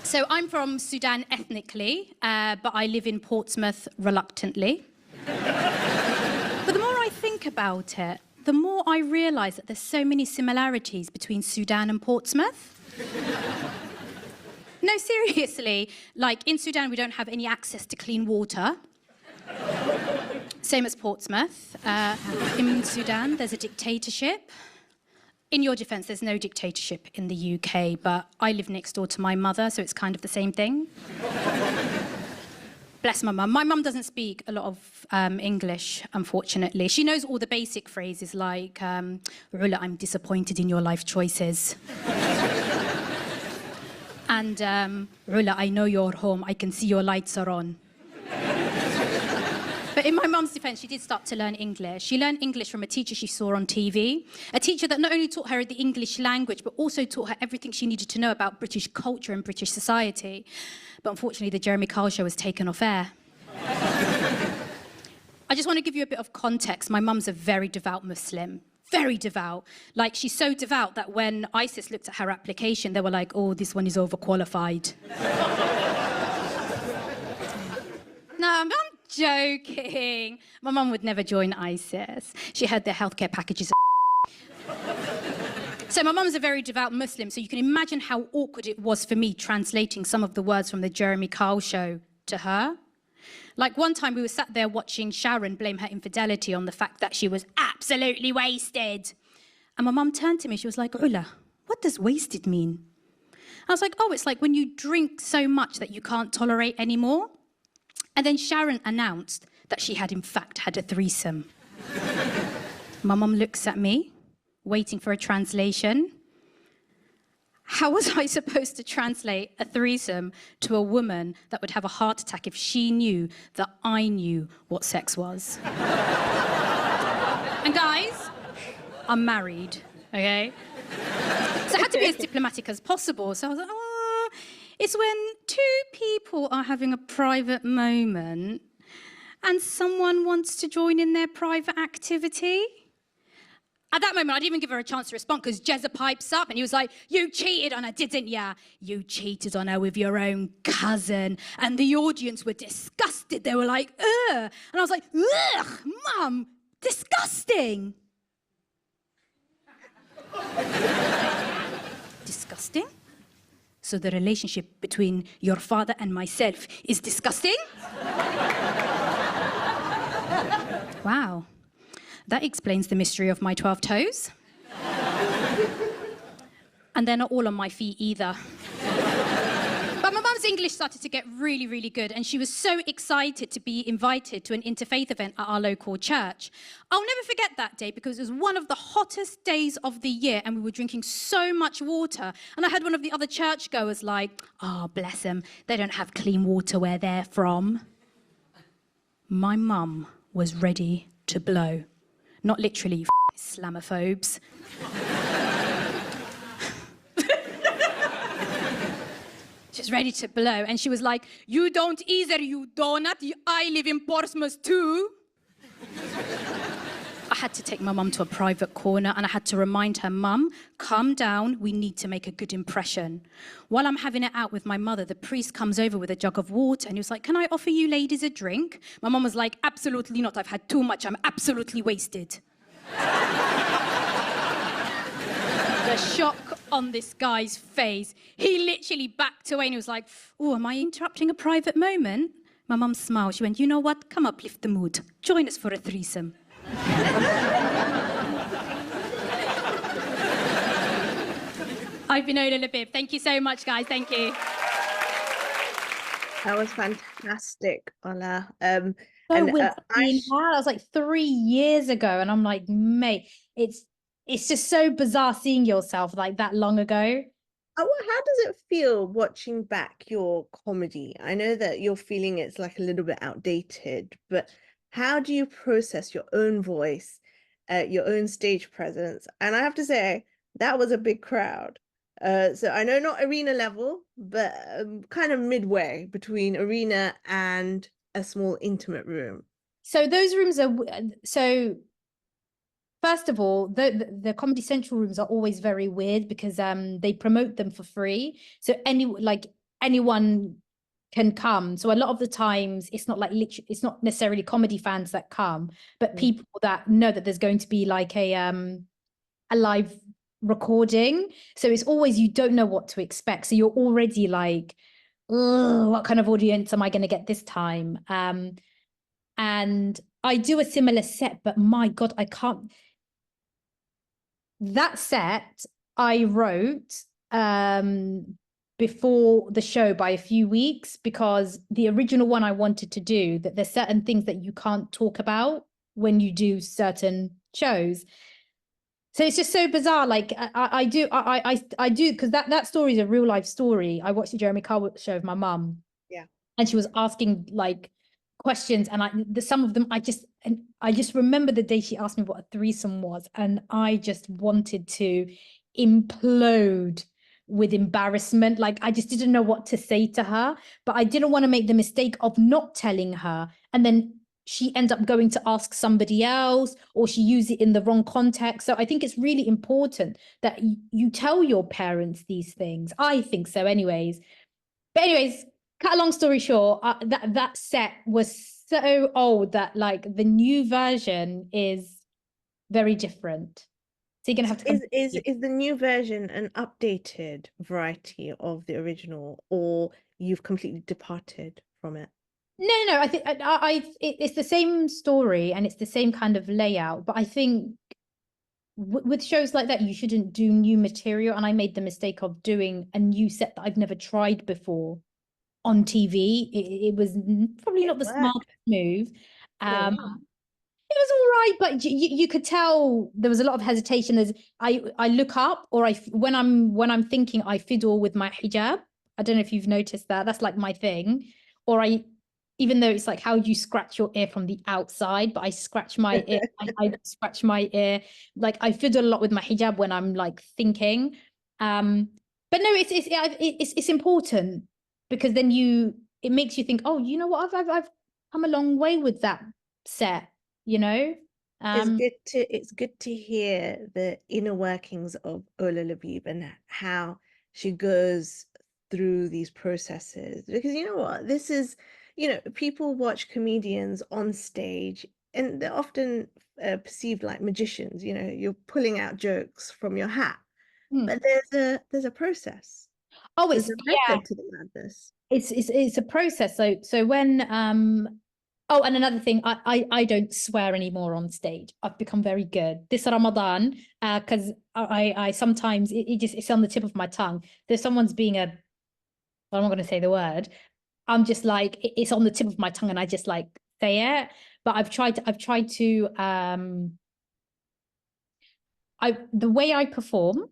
So I'm from Sudan ethnically, but I live in Portsmouth reluctantly. But the more I think about it, the more I realise that there's so many similarities between Sudan and Portsmouth. No, seriously, like in Sudan we don't have any access to clean water. Same as Portsmouth. In Sudan there's a dictatorship. In your defence, there's no dictatorship in the UK, but I live next door to my mother, so it's kind of the same thing. Bless my mum. My mum doesn't speak a lot of English, unfortunately. She knows all the basic phrases like, Ola, I'm disappointed in your life choices. And, Ola, I know you're home. I can see your lights are on. But in my mum's defence, she did start to learn English. She learned English from a teacher she saw on TV, a teacher that not only taught her the English language, but also taught her everything she needed to know about British culture and British society. But unfortunately, the Jeremy Kyle show was taken off air. I just want to give you a bit of context. My mum's a very devout Muslim. Very devout. Like, she's so devout that when ISIS looked at her application, they were like, oh, this one is overqualified. No, I'm joking. My mum would never join ISIS. She heard their healthcare packages. So my mum's a very devout Muslim, so you can imagine how awkward it was for me translating some of the words from the Jeremy Kyle show to her. Like one time we were sat there watching Sharon blame her infidelity on the fact that she was absolutely wasted. And my mum turned to me, she was like, Ola, what does wasted mean? I was like, oh, it's like when you drink so much that you can't tolerate anymore. And then Sharon announced that she had in fact had a threesome. My mum looks at me, waiting for a translation. How was I supposed to translate a threesome to a woman that would have a heart attack if she knew that I knew what sex was? And guys, I'm married, okay? So I had to be as diplomatic as possible. So I was like, oh, it's when two people are having a private moment and someone wants to join in their private activity. At that moment, I didn't even give her a chance to respond because Jezza pipes up and he was like, you cheated on her, didn't ya? You cheated on her with your own cousin. And the audience were disgusted. They were like, ugh. And I was like, ugh, Mum, disgusting. Disgusting? So the relationship between your father and myself is disgusting? Wow. That explains the mystery of my 12 toes. And they're not all on my feet either. But my mum's English started to get really, really good, and she was so excited to be invited to an interfaith event at our local church. I'll never forget that day because it was one of the hottest days of the year, and we were drinking so much water. And I had one of the other churchgoers like, "Oh, bless them, they don't have clean water where they're from." My mum was ready to blow. Not literally, Islamophobes. She's ready to blow. And she was like, "You don't either, you donut. I live in Portsmouth too." I had to take my mum to a private corner and I had to remind her, "Mum, calm down. We need to make a good impression." While I'm having it out with my mother, the priest comes over with a jug of water and he was like, "Can I offer you ladies a drink?" My mum was like, "Absolutely not. I've had too much. I'm absolutely wasted." The shock on this guy's face. He literally backed away and he was like, "Oh, am I interrupting a private moment?" My mum smiled. She went, "You know what? Come uplift the mood. Join us for a threesome." I've been Ola Labib. Thank you so much, guys. Thank you. That was fantastic, Ola. That was like 3 years ago, and I'm like, mate, it's just so bizarre seeing yourself like that long ago. How does it feel watching back your comedy? I know that you're feeling it's like a little bit outdated, but how do you process your own voice, your own stage presence? And I have to say, that was a big crowd. So I know not arena level, but kind of midway between arena and a small intimate room. So those rooms are, so first of all, the Comedy Central rooms are always very weird because they promote them for free. So anyone can come. So a lot of the times it's not like it's not necessarily comedy fans that come, but people that know that there's going to be like a live recording. So it's always, you don't know what to expect. So you're already like, what kind of audience am I going to get this time? And I do a similar set, but my God, I can't. That set I wrote before the show by a few weeks, because the original one I wanted to do, that there's certain things that you can't talk about when you do certain shows. So it's just so bizarre. Like I do, because that story is a real life story. I watched the Jeremy Kyle show with my mum. Yeah. And she was asking like questions, and some of them I just remember the day she asked me what a threesome was, and I just wanted to implode with embarrassment. Like I just didn't know what to say to her, but I didn't want to make the mistake of not telling her, and then she ends up going to ask somebody else, or she used it in the wrong context. So I think it's really important that you tell your parents these things. I think so anyways. But anyways, cut a long story short, that set was so old that like the new version is very different. So you're gonna have to is the new version an updated variety of the original, or you've completely departed from it? No, I think it's the same story and it's the same kind of layout, but I think with shows like that, you shouldn't do new material. And I made the mistake of doing a new set that I've never tried before on TV. It was probably not the smartest move. It was all right, but you could tell there was a lot of hesitation. As I look up, or when I'm thinking, I fiddle with my hijab. I don't know if you've noticed that. That's like my thing. Or even though it's like, how do you scratch your ear from the outside? But I scratch my ear. I scratch my ear. Like I fiddle a lot with my hijab when I'm like thinking. But no, it's important, because then it makes you think, oh, you know what? I've come a long way with that set. You know, it's good to hear the inner workings of Ola Labib and how she goes through these processes, because you know what, this is, people watch comedians on stage and they're often perceived like magicians. You're pulling out jokes from your hat, but there's a process. Oh, it's a method to the madness. It's a process. So when oh, and another thing, I don't swear anymore on stage. I've become very good this Ramadan, because I sometimes it's on the tip of my tongue. There's someone's being a I'm not going to say the word. I'm just like, it's on the tip of my tongue and I just like say it. But I've tried to the way I perform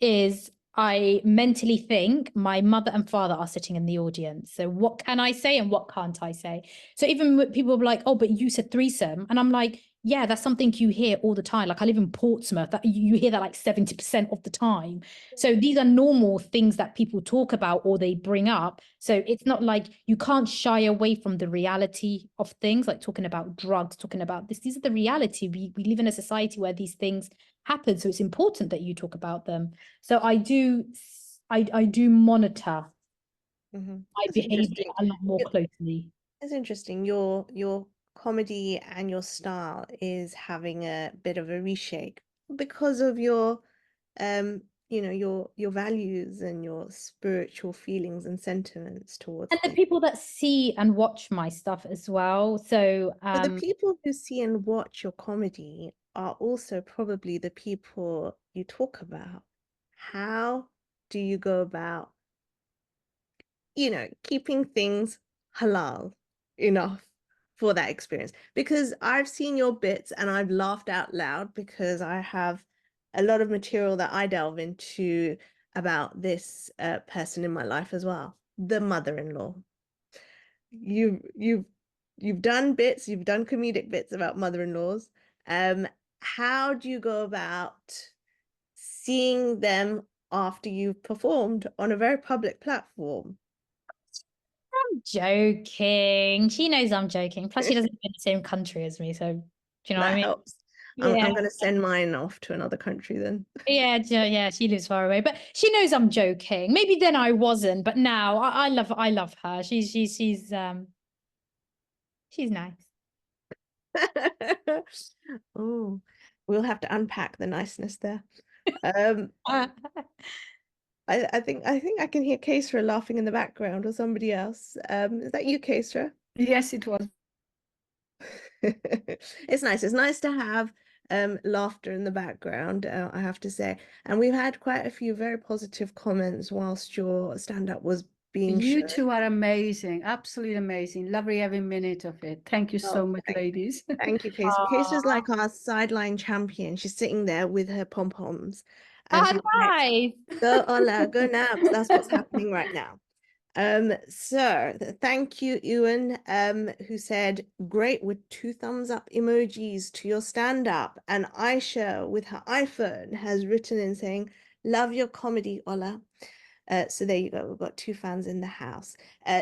is I mentally think my mother and father are sitting in the audience. So what can I say and what can't I say? So even when people are like, oh, but you said threesome. And I'm like, yeah, that's something you hear all the time. Like I live in Portsmouth, that you hear that like 70% of the time. So these are normal things that people talk about or they bring up. So it's not like you can't shy away from the reality of things, like talking about drugs, talking about this. These are the reality. We live in a society where these things happen. So it's important that you talk about them. So I do monitor my behavior a lot more closely. It's interesting. Your comedy and your style is having a bit of a reshake because of your your values and your spiritual feelings and sentiments towards And the things. people that see and watch my stuff as well. So the people who see and watch your comedy are also probably the people you talk about. How do you go about, keeping things halal enough for that experience? Because I've seen your bits and I've laughed out loud because I have a lot of material that I delve into about this person in my life as well, the mother-in-law. You've done bits, you've done comedic bits about mother-in-laws. How do you go about seeing them after you've performed on a very public platform? I'm joking. She knows I'm joking. Plus, she doesn't live in the same country as me. So, do you know what I mean? Helps. Yeah. I'm going to send mine off to another country then. Yeah, she lives far away, but she knows I'm joking. Maybe then I wasn't, but now I love her. She's nice. Oh, we'll have to unpack the niceness there. I think I can hear Qaisra laughing in the background, or somebody else. Is that you, Qaisra? Yes, it was. It's nice. It's nice to have laughter in the background, I have to say. And we've had quite a few very positive comments whilst your stand-up was being You shown. two are amazing, absolutely amazing. Lovely every minute of it. Thank you so much, ladies. Thank you, Qaisra. Qaisra's like our sideline champion. She's sitting there with her pom-poms. And she's Nice. like, go Ola, go Nabz. That's what's happening right now. So thank you, Ewan, who said, great, with 2 thumbs up emojis to your stand-up. And Aisha with her iPhone has written in saying, love your comedy, Ola. So there you go. We've got 2 fans in the house.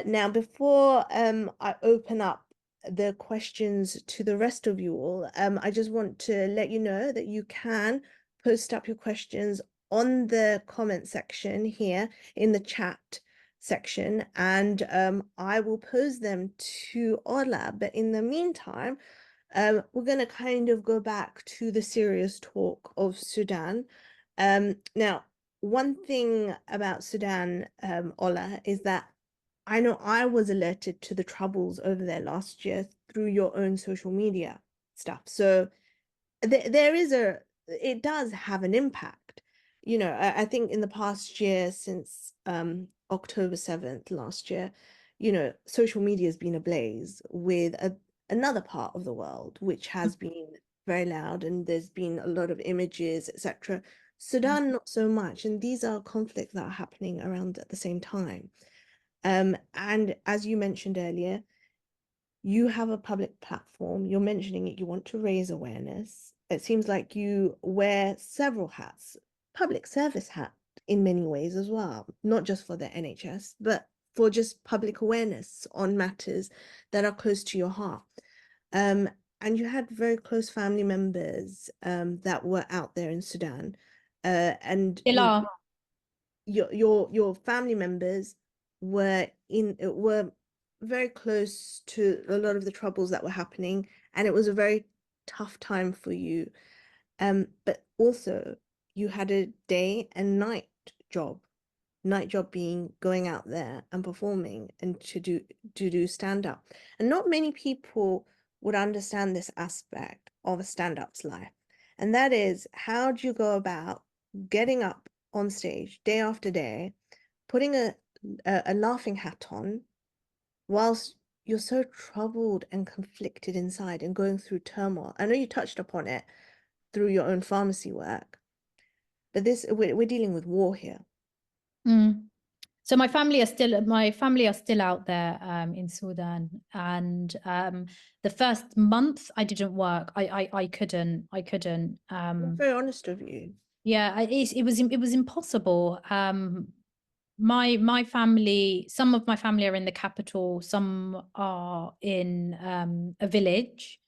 Now, before I open up the questions to the rest of you all, I just want to let you know that you can post up your questions on the comment section here in the chat section, and I will pose them to Ola. But in the meantime, we're going to kind of go back to the serious talk of Sudan. Now, one thing about Sudan, Ola, is that I know I was alerted to the troubles over there last year through your own social media stuff. So it does have an impact. I think in the past year, since October 7th last year, social media has been ablaze with another part of the world, which has been very loud, and there's been a lot of images, etc. Sudan, not so much. And these are conflicts that are happening around at the same time. And as you mentioned earlier, you have a public platform, you're mentioning it, you want to raise awareness. It seems like you wear several hats, public service hat in many ways as well, not just for the NHS, but for just public awareness on matters that are close to your heart. And you had very close family members that were out there in Sudan. And your family members were very close to a lot of the troubles that were happening, and it was a very tough time for you. But also you had a day and night job being going out there and performing and to do stand-up. And not many people would understand this aspect of a stand-up's life. And that is, how do you go about getting up on stage day after day, putting a a laughing hat on, whilst you're so troubled and conflicted inside and going through turmoil. I know you touched upon it through your own pharmacy work, but we're dealing with war here. So my family are still out there in Sudan, and the first month I didn't work. I couldn't. That's very honest of you. Yeah, it was impossible. My family, some of my family are in the capital, some are in a village.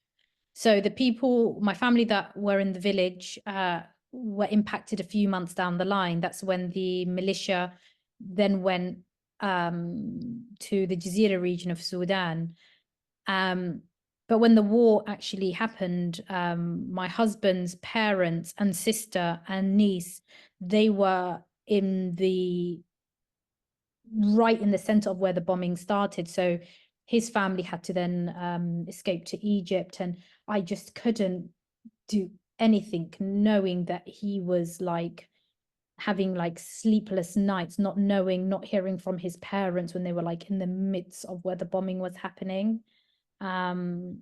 So the people, my family that were in the village were impacted a few months down the line. That's when the militia then went to the Jazeera region of Sudan. But when the war actually happened, my husband's parents and sister and niece, they were right in the center of where the bombing started. So his family had to then escape to Egypt, and I just couldn't do anything, knowing that he was like having like sleepless nights, not knowing, not hearing from his parents when they were like in the midst of where the bombing was happening. And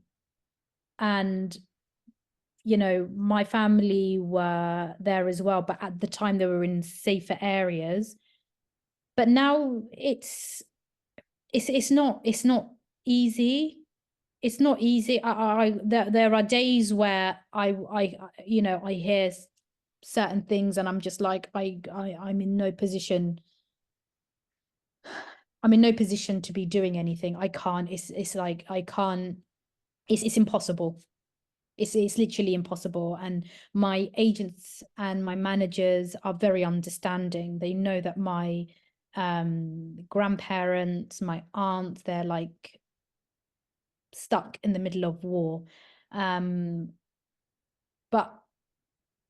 you know, my family were there as well, but at the time they were in safer areas. But now it's not easy. It's not easy. There are days where I you know, I hear certain things and I'm just like, I'm in no position. I'm in no position to be doing anything. I can't. It's like I can't. It's impossible. It's literally impossible. And my agents and my managers are very understanding. They know that my grandparents, my aunts, they're like stuck in the middle of war. But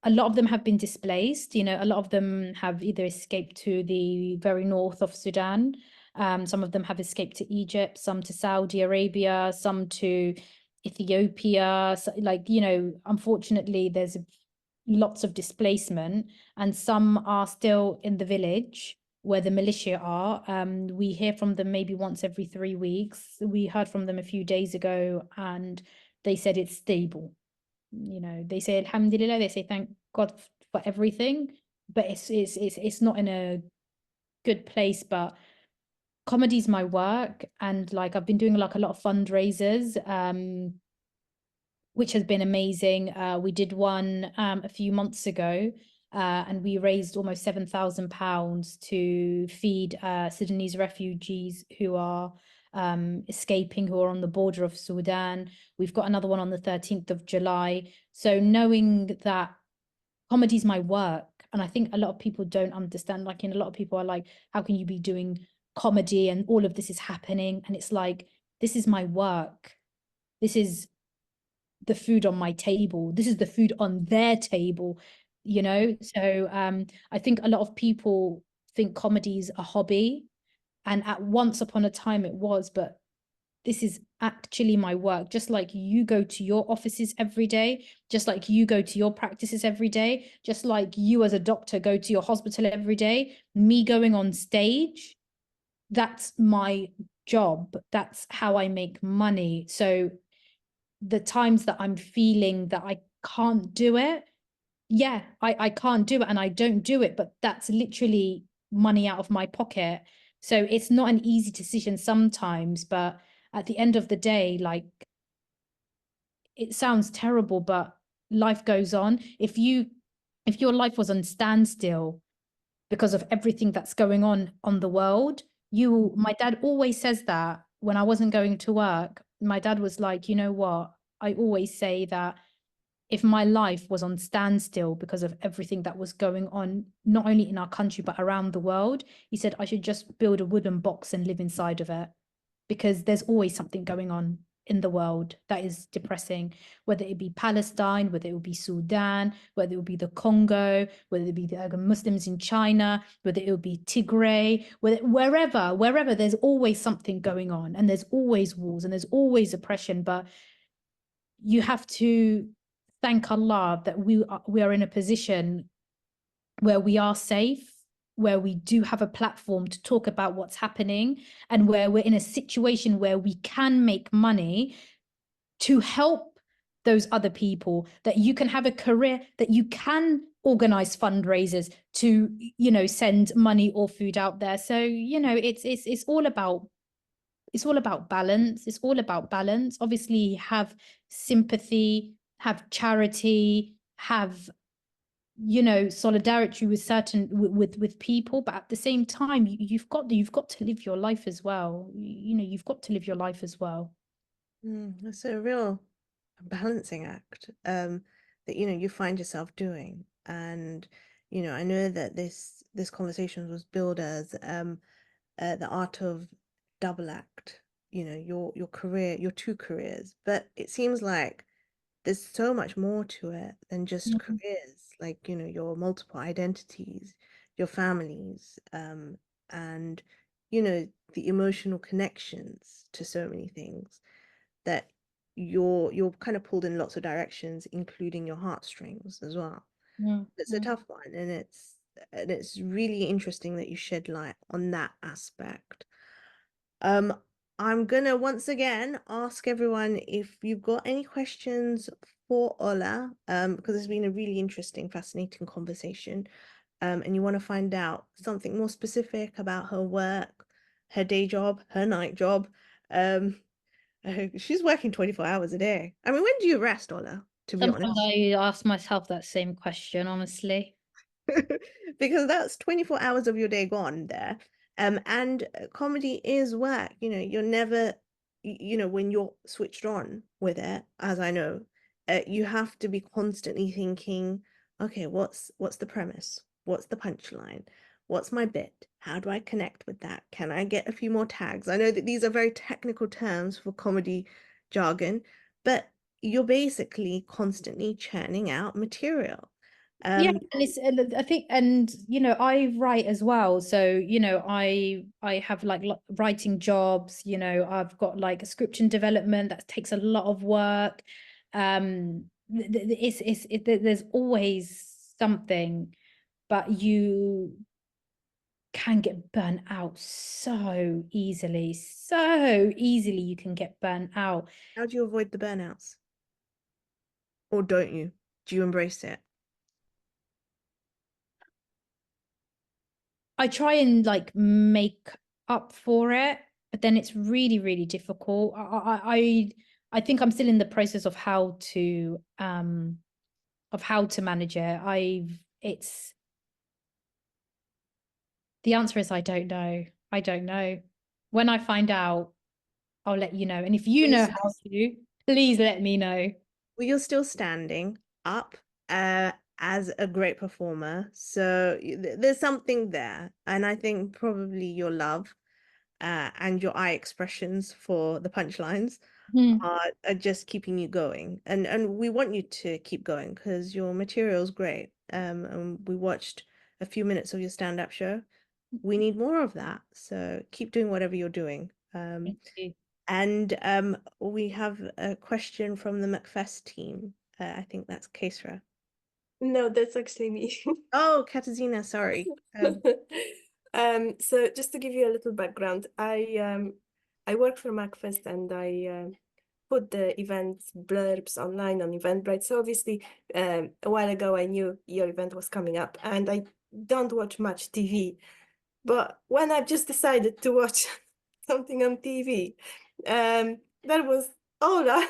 a lot of them have been displaced. You know, a lot of them have either escaped to the very north of Sudan. Some of them have escaped to Egypt, some to Saudi Arabia, some to Ethiopia. So, like, you know, unfortunately, there's lots of displacement, and some are still in the village where the militia are. We hear from them maybe once every 3 weeks. We heard from them a few days ago, and they said it's stable. You know, they say Alhamdulillah, they say thank God for everything, but it's not in a good place. But comedy is my work, and like I've been doing like a lot of fundraisers, which has been amazing. We did one a few months ago, and we raised almost £7,000 to feed Sudanese refugees who are escaping, who are on the border of Sudan. We've got another one on the 13th of July. So knowing that comedy is my work, and I think a lot of people don't understand, like, a lot of people are like, how can you be doing comedy and all of this is happening? And it's like, this is my work. This is the food on my table. This is the food on their table, you know? So I think a lot of people think comedy is a hobby, and at once upon a time it was, but this is actually my work. Just like you go to your offices every day, just like you go to your practices every day, just like you as a doctor go to your hospital every day, me going on stage, that's my job. That's how I make money. So the times that I'm feeling that I can't do it, yeah, I can't do it and I don't do it, but that's literally money out of my pocket. So it's not an easy decision sometimes, but at the end of the day, like, it sounds terrible, but life goes on. If your life was on standstill because of everything that's going on the world, my dad always says that when I wasn't going to work, my dad was like, you know what? I always say that if my life was on standstill because of everything that was going on, not only in our country, but around the world, he said, I should just build a wooden box and live inside of it, because there's always something going on in the world that is depressing, whether it be Palestine, whether it will be Sudan, whether it will be the Congo, whether it be the Muslims in China, whether it will be Tigray, wherever, there's always something going on, and there's always wars and there's always oppression. But you have to thank Allah that we are in a position where we are safe, where we do have a platform to talk about what's happening, and where we're in a situation where we can make money to help those other people, that you can have a career, that you can organize fundraisers to, you know, send money or food out there. So, you know, it's all about balance. It's all about balance. Obviously, have sympathy, have charity, have, you know, solidarity with certain with people, but at the same time, you've got to live your life as well. You know, you've got to live your life as well. It's a real balancing act that, you know, you find yourself doing. And, you know, I know that this conversation was billed as the art of double act, you know, your career, your two careers, but it seems like there's so much more to it than just careers, like, you know, your multiple identities, your families, and, you know, the emotional connections to so many things, that you're kind of pulled in lots of directions, including your heartstrings as well. It's a tough one, and it's really interesting that you shed light on that aspect. I'm gonna once again ask everyone if you've got any questions for Ola, because it's been a really interesting, fascinating conversation, and you want to find out something more specific about her work, her day job, her night job. She's working 24 hours a day. I mean, when do you rest, Ola, to be Sometimes honest? I ask myself that same question, honestly. Because that's 24 hours of your day gone there. And comedy is work. You know, you're never, you know, when you're switched on with it, as I know, you have to be constantly thinking, okay, what's the premise? What's the punchline? What's my bit? How do I connect with that? Can I get a few more tags? I know that these are very technical terms for comedy jargon, but you're basically constantly churning out material. Yeah, and it's, I think, and you know, I write as well. So, you know, I have like writing jobs. You know, I've got like a script and development that takes a lot of work. There's always something, but you can get burnt out so easily. So easily you can get burnt out. How do you avoid the burnouts? Or don't you? Do you embrace it? I try and like make up for it, but then it's really, really difficult. I think I'm still in the process of how to manage it. The answer is I don't know. I don't know. When I find out, I'll let you know. And if you know how to, please let me know. Well, you're still standing up as a great performer. So there's something there. And I think probably your love and your eye expressions for the punchlines are just keeping you going. And we want you to keep going because your material is great. And we watched a few minutes of your stand-up show. We need more of that. So keep doing whatever you're doing. Thank you. And we have a question from the MACFEST team. I think that's Qaisra. No, that's actually me. Oh, Katarzyna, sorry. So just to give you a little background, I work for MACFEST, and I put the events blurbs online on Eventbrite. So obviously, a while ago, I knew your event was coming up, and I don't watch much TV. But when I just decided to watch something on TV, that was Ola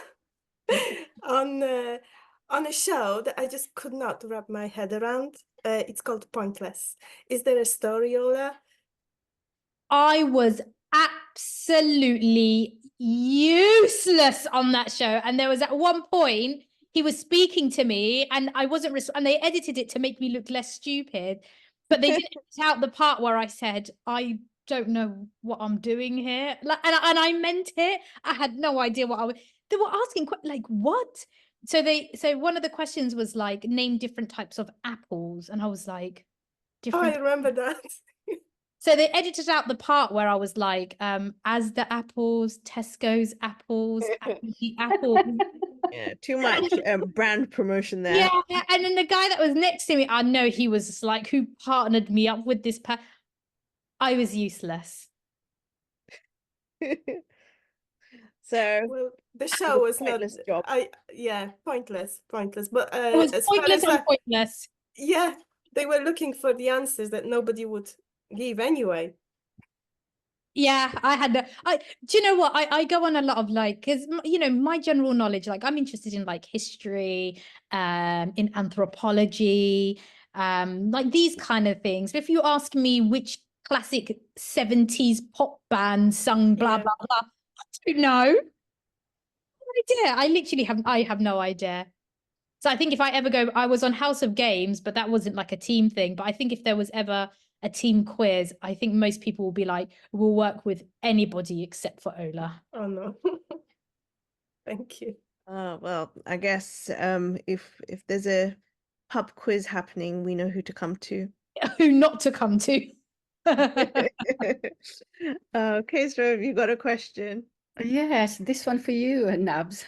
on a show that I just could not wrap my head around. It's called Pointless. Is there a story, Ola? I was absolutely useless on that show. And there was at one point he was speaking to me and I wasn't, and they edited it to make me look less stupid. But they didn't edit out the part where I said, I don't know what I'm doing here. Like, and I meant it. I had no idea what I was. They were asking, like, what? So one of the questions was like, name different types of apples. And I was like, Oh, I different. remember that. So they edited out the part where I was like, Asda apples, Tesco's apples, apples. Yeah, too much brand promotion there. Yeah, and then the guy that was next to me, I know he was just like, who partnered me up with this I was useless. So Well, the a show was not, pointless job. pointless. But It was as far pointless as and pointless. yeah, they were looking for the answers that nobody would give anyway. Yeah, I had do you know what? I go on a lot of like, because you know, my general knowledge, like I'm interested in like history, in anthropology, like these kind of things. But if you ask me which classic 70s pop band sung blah Yeah. blah blah, I don't know. No idea. I have no idea. So I think if I ever go, I was on House of Games, but that wasn't like a team thing. But I think if there was ever a team quiz, I think most people will be like, we'll work with anybody except for Ola. Oh no. Thank you. Well, I guess if there's a pub quiz happening, we know who to come to. Who not to come to. Qaisra, have you got a question? Yes, this one for you, Nabz.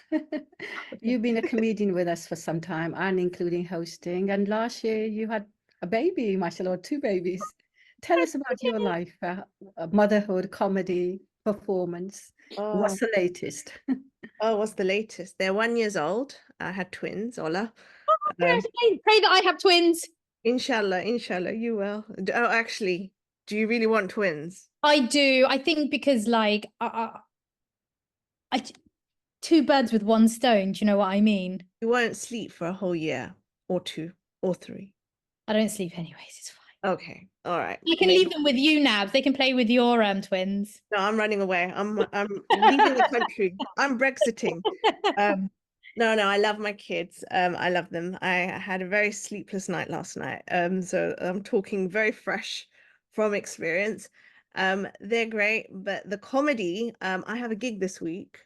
You've been a comedian with us for some time, and including hosting. And last year you had a baby, mashallah, 2 babies. Tell us about your life, motherhood, comedy, performance. Oh, What's the latest? what's the latest? They're 1 year old. I had twins, Ola. Pray that I have twins. Inshallah, you will. Oh, actually, do you really want twins? I do. I think because like I 2 birds with 1 stone. Do you know what I mean? You won't sleep for a whole year or 2 or 3. I don't sleep anyways. It's fine. Okay, all right. I can leave them with you, Nabs. They can play with your twins. No, I'm running away. I'm leaving the country. I'm Brexiting. No, I love my kids. I love them. I had a very sleepless night last night. So I'm talking very fresh from experience. They're great, but the comedy, I have a gig this week,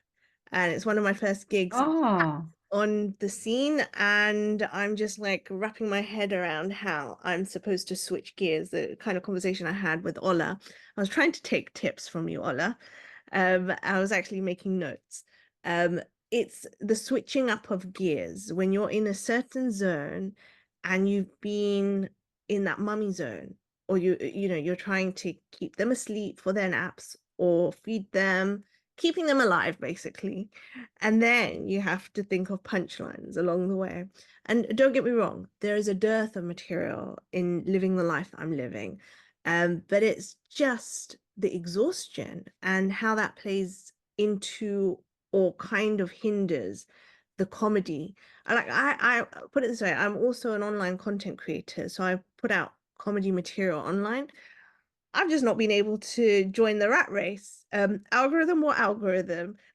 and it's one of my first gigs Oh, on the scene, and I'm just like wrapping my head around how I'm supposed to switch gears. The kind of conversation I had with Ola. I was trying to take tips from you, Ola. I was actually making notes. It's the switching up of gears when you're in a certain zone and you've been in that mummy zone, or you're trying to keep them asleep for their naps or feed them, keeping them alive basically, and then you have to think of punchlines along the way. And don't get me wrong, there is a dearth of material in living the life I'm living, but it's just the exhaustion and how that plays into or kind of hinders the comedy. I put it this way, I'm also an online content creator, so I put out comedy material online. I've just not been able to join the rat race. Algorithm,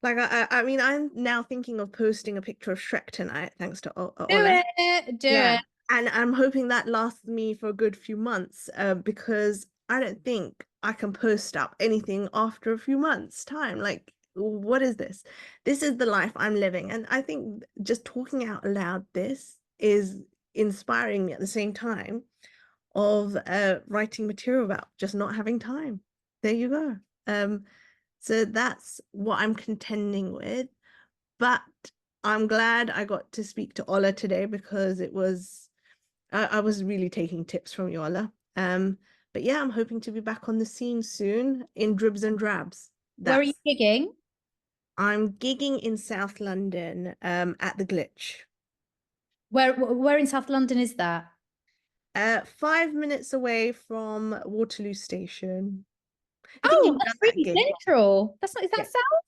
like I mean, I'm now thinking of posting a picture of Shrek tonight, thanks to Ola. Do it. And I'm hoping that lasts me for a good few months, because I don't think I can post up anything after a few months' time. Like, what is this? This is the life I'm living. And I think just talking out loud this is inspiring me at the same time of writing material about just not having time. There you go. So that's what I'm contending with. But I'm glad I got to speak to Ola today, because it was I was really taking tips from you, Ola. But yeah, I'm hoping to be back on the scene soon in dribs and drabs. Where are you gigging? I'm gigging in South London, at the Glitch. Where in South London is that? 5 minutes away from Waterloo Station. Oh, that's really central. Is that south?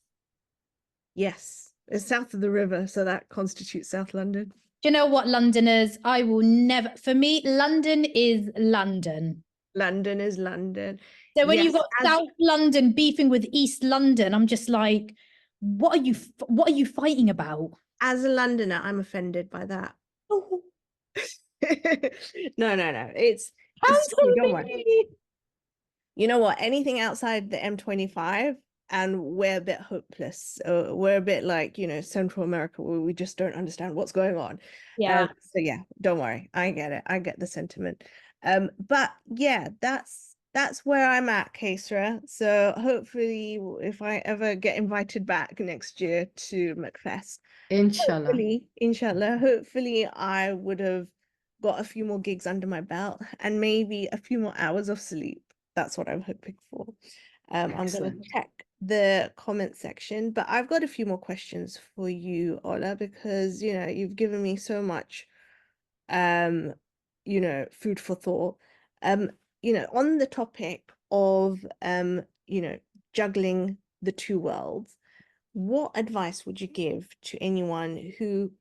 Yes, it's south of the river, so that constitutes South London. Do you know what, Londoners? I will never, for me, London is London. London is London. So when you've got South London beefing with East London, I'm just like, what are you fighting about? As a Londoner, I'm offended by that. Oh. No. It's don't worry. You know what? Anything outside the M25, and we're a bit hopeless. We're a bit like, Central America, where we just don't understand what's going on. So yeah, don't worry. I get it. I get the sentiment. But yeah, that's that's where I'm at, Qaisra. So hopefully, if I ever get invited back next year to MACFEST, Inshallah. inshallah, hopefully I would have got a few more gigs under my belt and maybe a few more hours of sleep. That's what I'm hoping for. I'm going to Excellent. check the comment section, but I've got a few more questions for you, Ola, because you've given me so much food for thought. On the topic of juggling the two worlds, what advice would you give to anyone who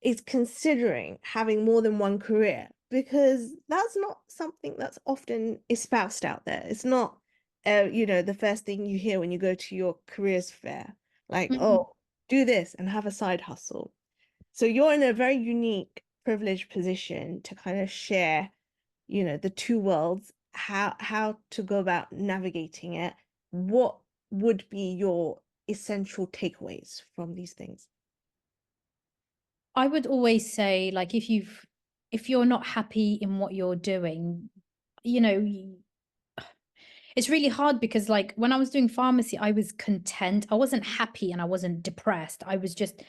is considering having more than one career? Because that's not something that's often espoused out there. It's not the first thing you hear when you go to your careers fair, like, oh, do this and have a side hustle. So you're in a very unique, privileged position to kind of share, the two worlds, how to go about navigating it. What would be your essential takeaways from these things? I would always say, like, if you're not happy in what you're doing, it's really hard because, like, when I was doing pharmacy, I was content. I wasn't happy and I wasn't depressed. I was just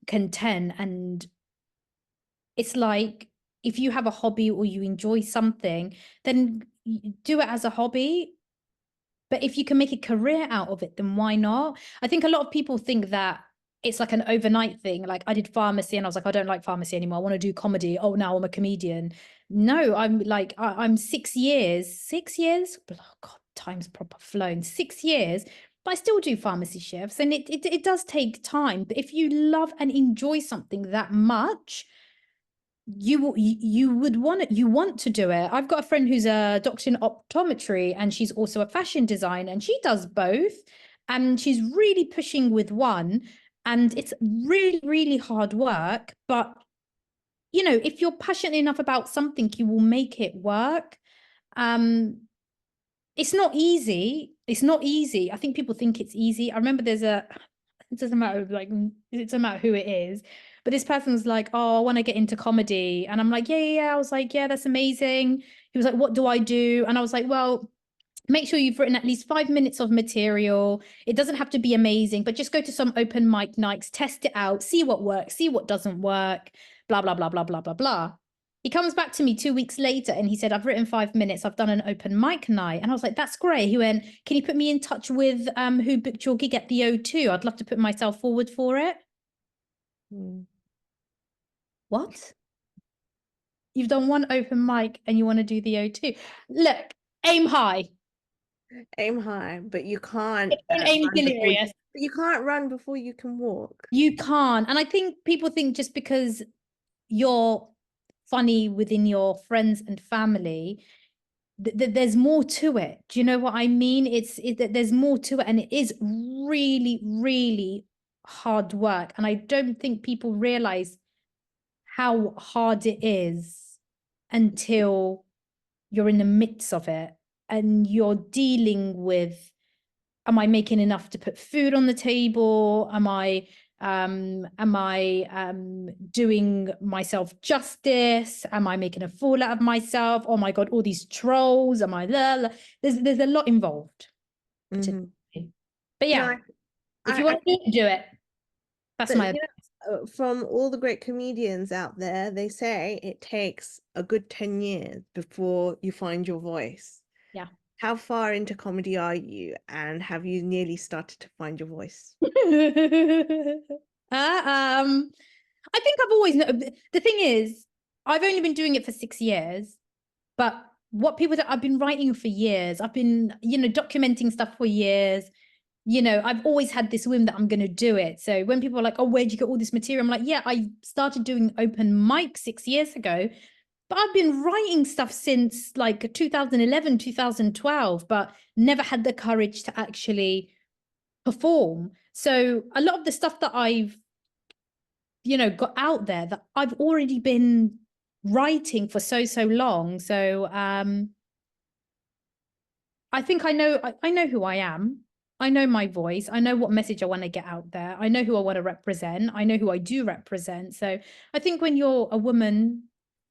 content. And it's like, if you have a hobby or you enjoy something, then do it as a hobby. But if you can make a career out of it, then why not? I think a lot of people think that it's like an overnight thing. Like, I did pharmacy and I was like, I don't like pharmacy anymore. I want to do comedy. Oh, now I'm a comedian. No, I'm 6 years. 6 years? Oh, God, time's proper flown. 6 years. But I still do pharmacy shifts, and it does take time. But if you love and enjoy something that much, you want to do it. I've got a friend who's a doctor in optometry, and she's also a fashion designer, and she does both, and she's really pushing with one, and it's really, really hard work. But if you're passionate enough about something, you will make it work. It's not easy. I think people think it's easy. I remember it doesn't matter who it is, but this person was like, oh, I want to get into comedy. And I'm like, yeah. I was like, yeah, that's amazing. He was like, what do I do? And I was like, well, make sure you've written at least 5 minutes of material. It doesn't have to be amazing, but just go to some open mic nights, test it out, see what works, see what doesn't work, blah, blah, blah, blah, blah, blah, blah. He comes back to me 2 weeks later and he said, I've written 5 minutes. I've done an open mic night. And I was like, that's great. He went, can you put me in touch with who booked your gig at the O2? I'd love to put myself forward for it. What? You've done one open mic and you want to do the O2? Look, aim high. Aim high, but you can't aim delirious. But you can't run before you can walk. You can't. And I think people think just because you're funny within your friends and family, there's more to it. Do you know what I mean? There's more to it, and it is really, really hard work. And I don't think people realize how hard it is until you're in the midst of it and you're dealing with, am I making enough to put food on the table? Am I doing myself justice? Am I making a fool out of myself? Oh my God, all these trolls. Am I there? There's a lot involved. But yeah, if you want to do it, that's my advice. From all the great comedians out there, they say it takes a good 10 years before you find your voice. Yeah. How far into comedy are you, and have you nearly started to find your voice? I think I've always known. The thing is, I've only been doing it for 6 years, but what people do, I've been writing for years. I've been, documenting stuff for years. I've always had this whim that I'm going to do it. So when people are like, oh, where'd you get all this material? I'm like, yeah, I started doing open mic 6 years ago, but I've been writing stuff since like 2011, 2012, but never had the courage to actually perform. So a lot of the stuff that I've, got out there, that I've already been writing for so long. So I think I know who I am. I know my voice. I know what message I want to get out there. I know who I want to represent. I know who I do represent. So I think when you're a woman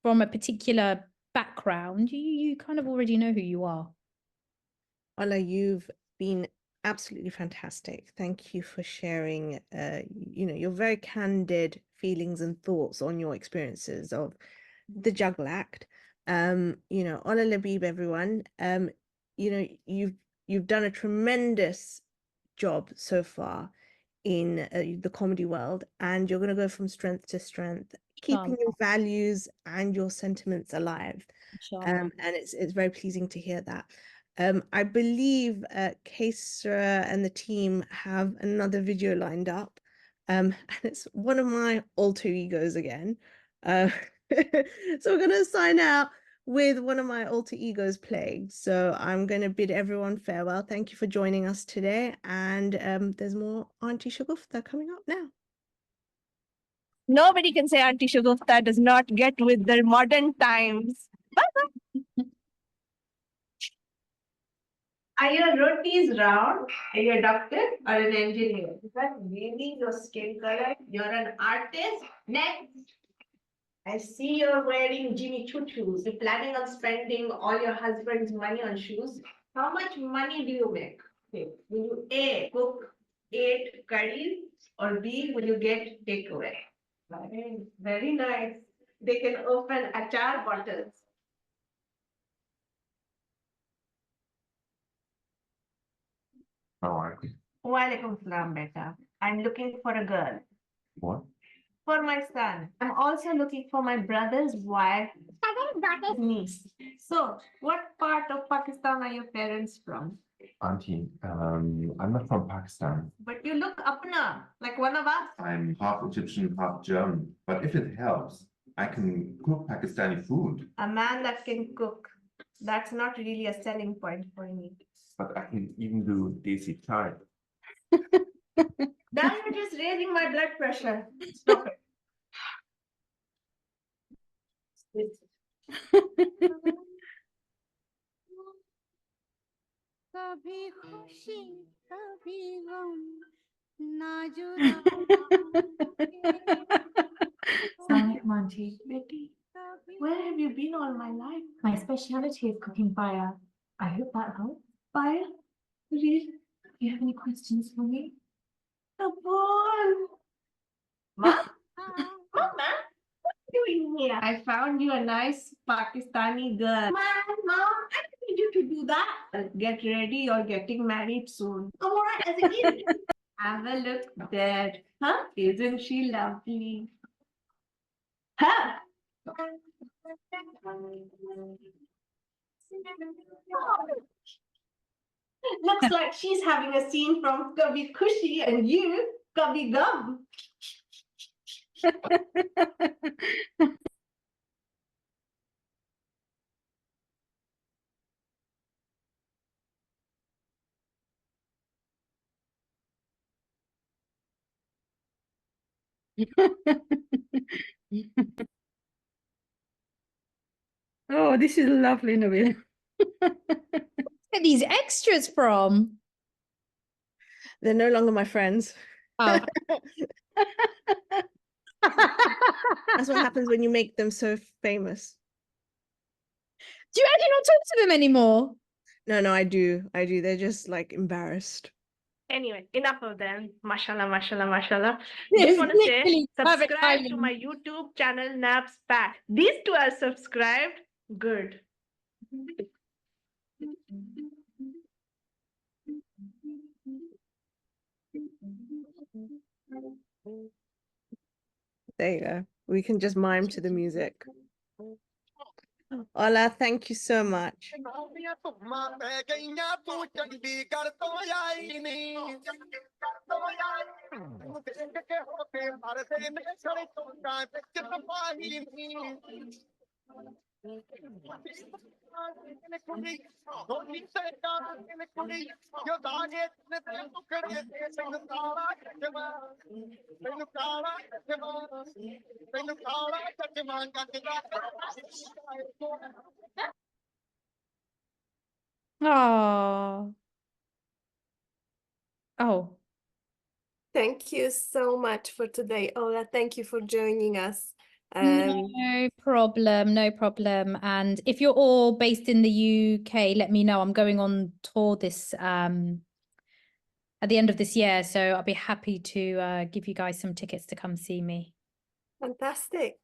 from a particular background, you kind of already know who you are. Ola, you've been absolutely fantastic. Thank you for sharing, your very candid feelings and thoughts on your experiences of the Juggle Act. Ola Labib, everyone. You've done a tremendous job so far in the comedy world, and you're going to go from strength to strength, keeping your values and your sentiments alive. And it's very pleasing to hear that. I believe Qaisra and the team have another video lined up, and it's one of my alter egos again. So we're going to sign out with one of my alter egos playing. So I'm going to bid everyone farewell. Thank you for joining us today. And there's more Auntie Shagufta coming up now. Nobody can say Auntie Shagufta does not get with the modern times. Bye-bye. Are your rotis round? Are you a doctor or an engineer? Is that really your skin color? You're an artist? Next. I see you're wearing Jimmy Choo shoes. You're planning on spending all your husband's money on shoes. How much money do you make? Okay. Will you A, cook 8 curries, or B, will you get takeaway? Very, very nice. They can open achar bottles. Walaikum salam, beta. I'm looking for a girl. What? For my son. I'm also looking for my brother's wife, niece. So, what part of Pakistan are your parents from? Auntie, I'm not from Pakistan. But you look apna, like one of us. I'm half Egyptian, half German. But if it helps, I can cook Pakistani food. A man that can cook. That's not really a selling point for me. But I can even do desi chai. Now you're just raising my blood pressure. Stop it. कभी खुशी कभी गम ना Manji, Betty, where have you been all my life? My speciality is cooking fire. I hope that helps. Fire? Really? Do you have any questions for me? Kabul. Mom? Mama, what are you doing here? I found you a nice Pakistani girl. Mom, I don't need you to do that. Get ready, you're getting married soon. I'm all right as it is. Have a look there. Huh? Isn't she lovely? Huh? Looks like she's having a scene from Kabhi Khushi and you, Kabhi Gum. Oh, this is lovely, Nabil. Where are these extras from? They're no longer my friends. Oh. That's what happens when you make them so famous. Do you actually not talk to them anymore? No, I do. They're just like embarrassed. Anyway, enough of them. Mashallah, mashallah, mashallah. Just want to say, Literally, perfect subscribe to timing. my YouTube channel, Nabz Pat. These two are subscribed. Good. There you go. We can just mime to the music. Ola, thank you so much. Oh. Oh. Thank you so much for today, Ola. Thank you for joining us. No problem, no problem. And if you're all based in the UK, let me know. I'm going on tour this at the end of this year, so I'll be happy to give you guys some tickets to come see me. Fantastic.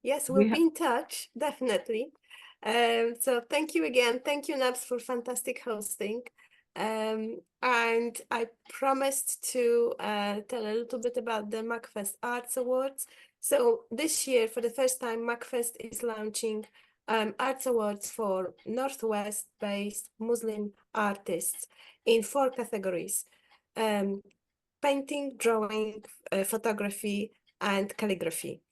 Yes, We we'll ha- be in touch, definitely. So thank you again. Thank you, Nabz, for fantastic hosting. And I promised to tell a little bit about the MACFEST Arts Awards. So this year, for the first time, MACFEST is launching Arts Awards for Northwest-based Muslim artists in 4 categories: painting, drawing, photography, and calligraphy.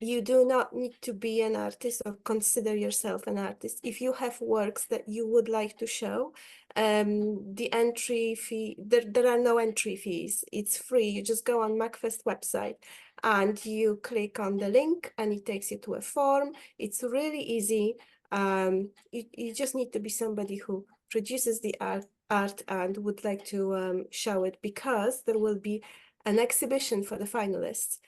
You do not need to be an artist or consider yourself an artist. If you have works that you would like to show, the entry fee, there are no entry fees. It's free. You just go on MACFEST website and you click on the link and it takes you to a form. It's really easy. You just need to be somebody who produces the art and would like to show it, because there will be an exhibition for the finalists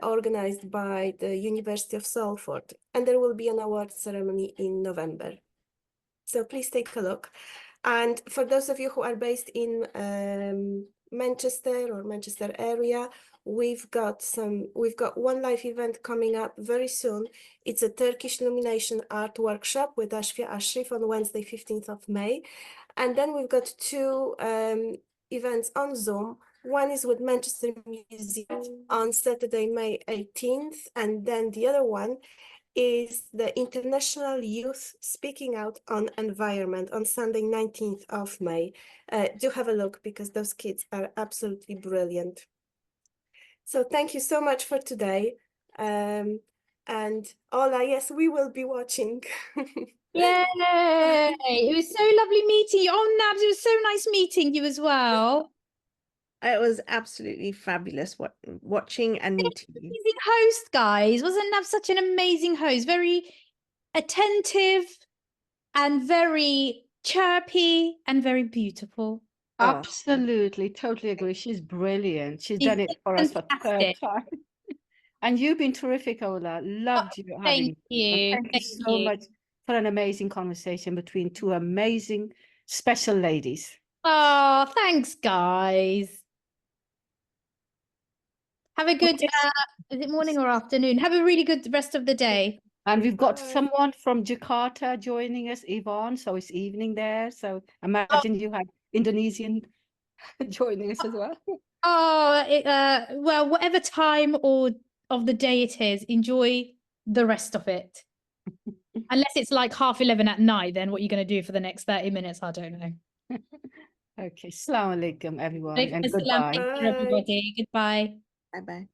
organized by the University of Salford, and there will be an award ceremony in November. So please take a look. And for those of you who are based in Manchester or Manchester area, we've got one live event coming up very soon. It's a Turkish illumination art workshop with Ashfia Ashrif on Wednesday, 15th of May. And then we've got 2 events on Zoom. One is with Manchester Museum on Saturday, May 18th, and then the other one is the International Youth Speaking Out on Environment on Sunday, 19th of May. Do have a look, because those kids are absolutely brilliant. So thank you so much for today. And Ola, yes, we will be watching. Yay! It was so lovely meeting you. Oh, Nabz, it was so nice meeting you as well. It was absolutely fabulous watching and meeting you. Amazing host, guys. Wasn't Nabz such an amazing host? Very attentive and very chirpy and very beautiful. Oh, Absolutely, totally agree. She's brilliant. She's She's done it for us for the 3rd fantastic. time. And you've been terrific, Ola. Loved you having Thank you. And you. thank you Thank so you. much for an amazing conversation between 2 amazing, special ladies. Oh, thanks, guys. Have a good, Okay. is it morning or afternoon? Have a really good rest of the day. And we've got Bye. someone from Jakarta joining us, Yvonne. So it's evening there. So imagine you had Indonesian joining us as well. Oh, well, whatever time or of the day it is, enjoy the rest of it. Unless it's like 11:30 at night, then what are you going to do for the next 30 minutes? I don't know. Okay. Assalamu alaikum, everyone. And Alaikum assalam. goodbye. Take care, everybody. Goodbye. bye-bye.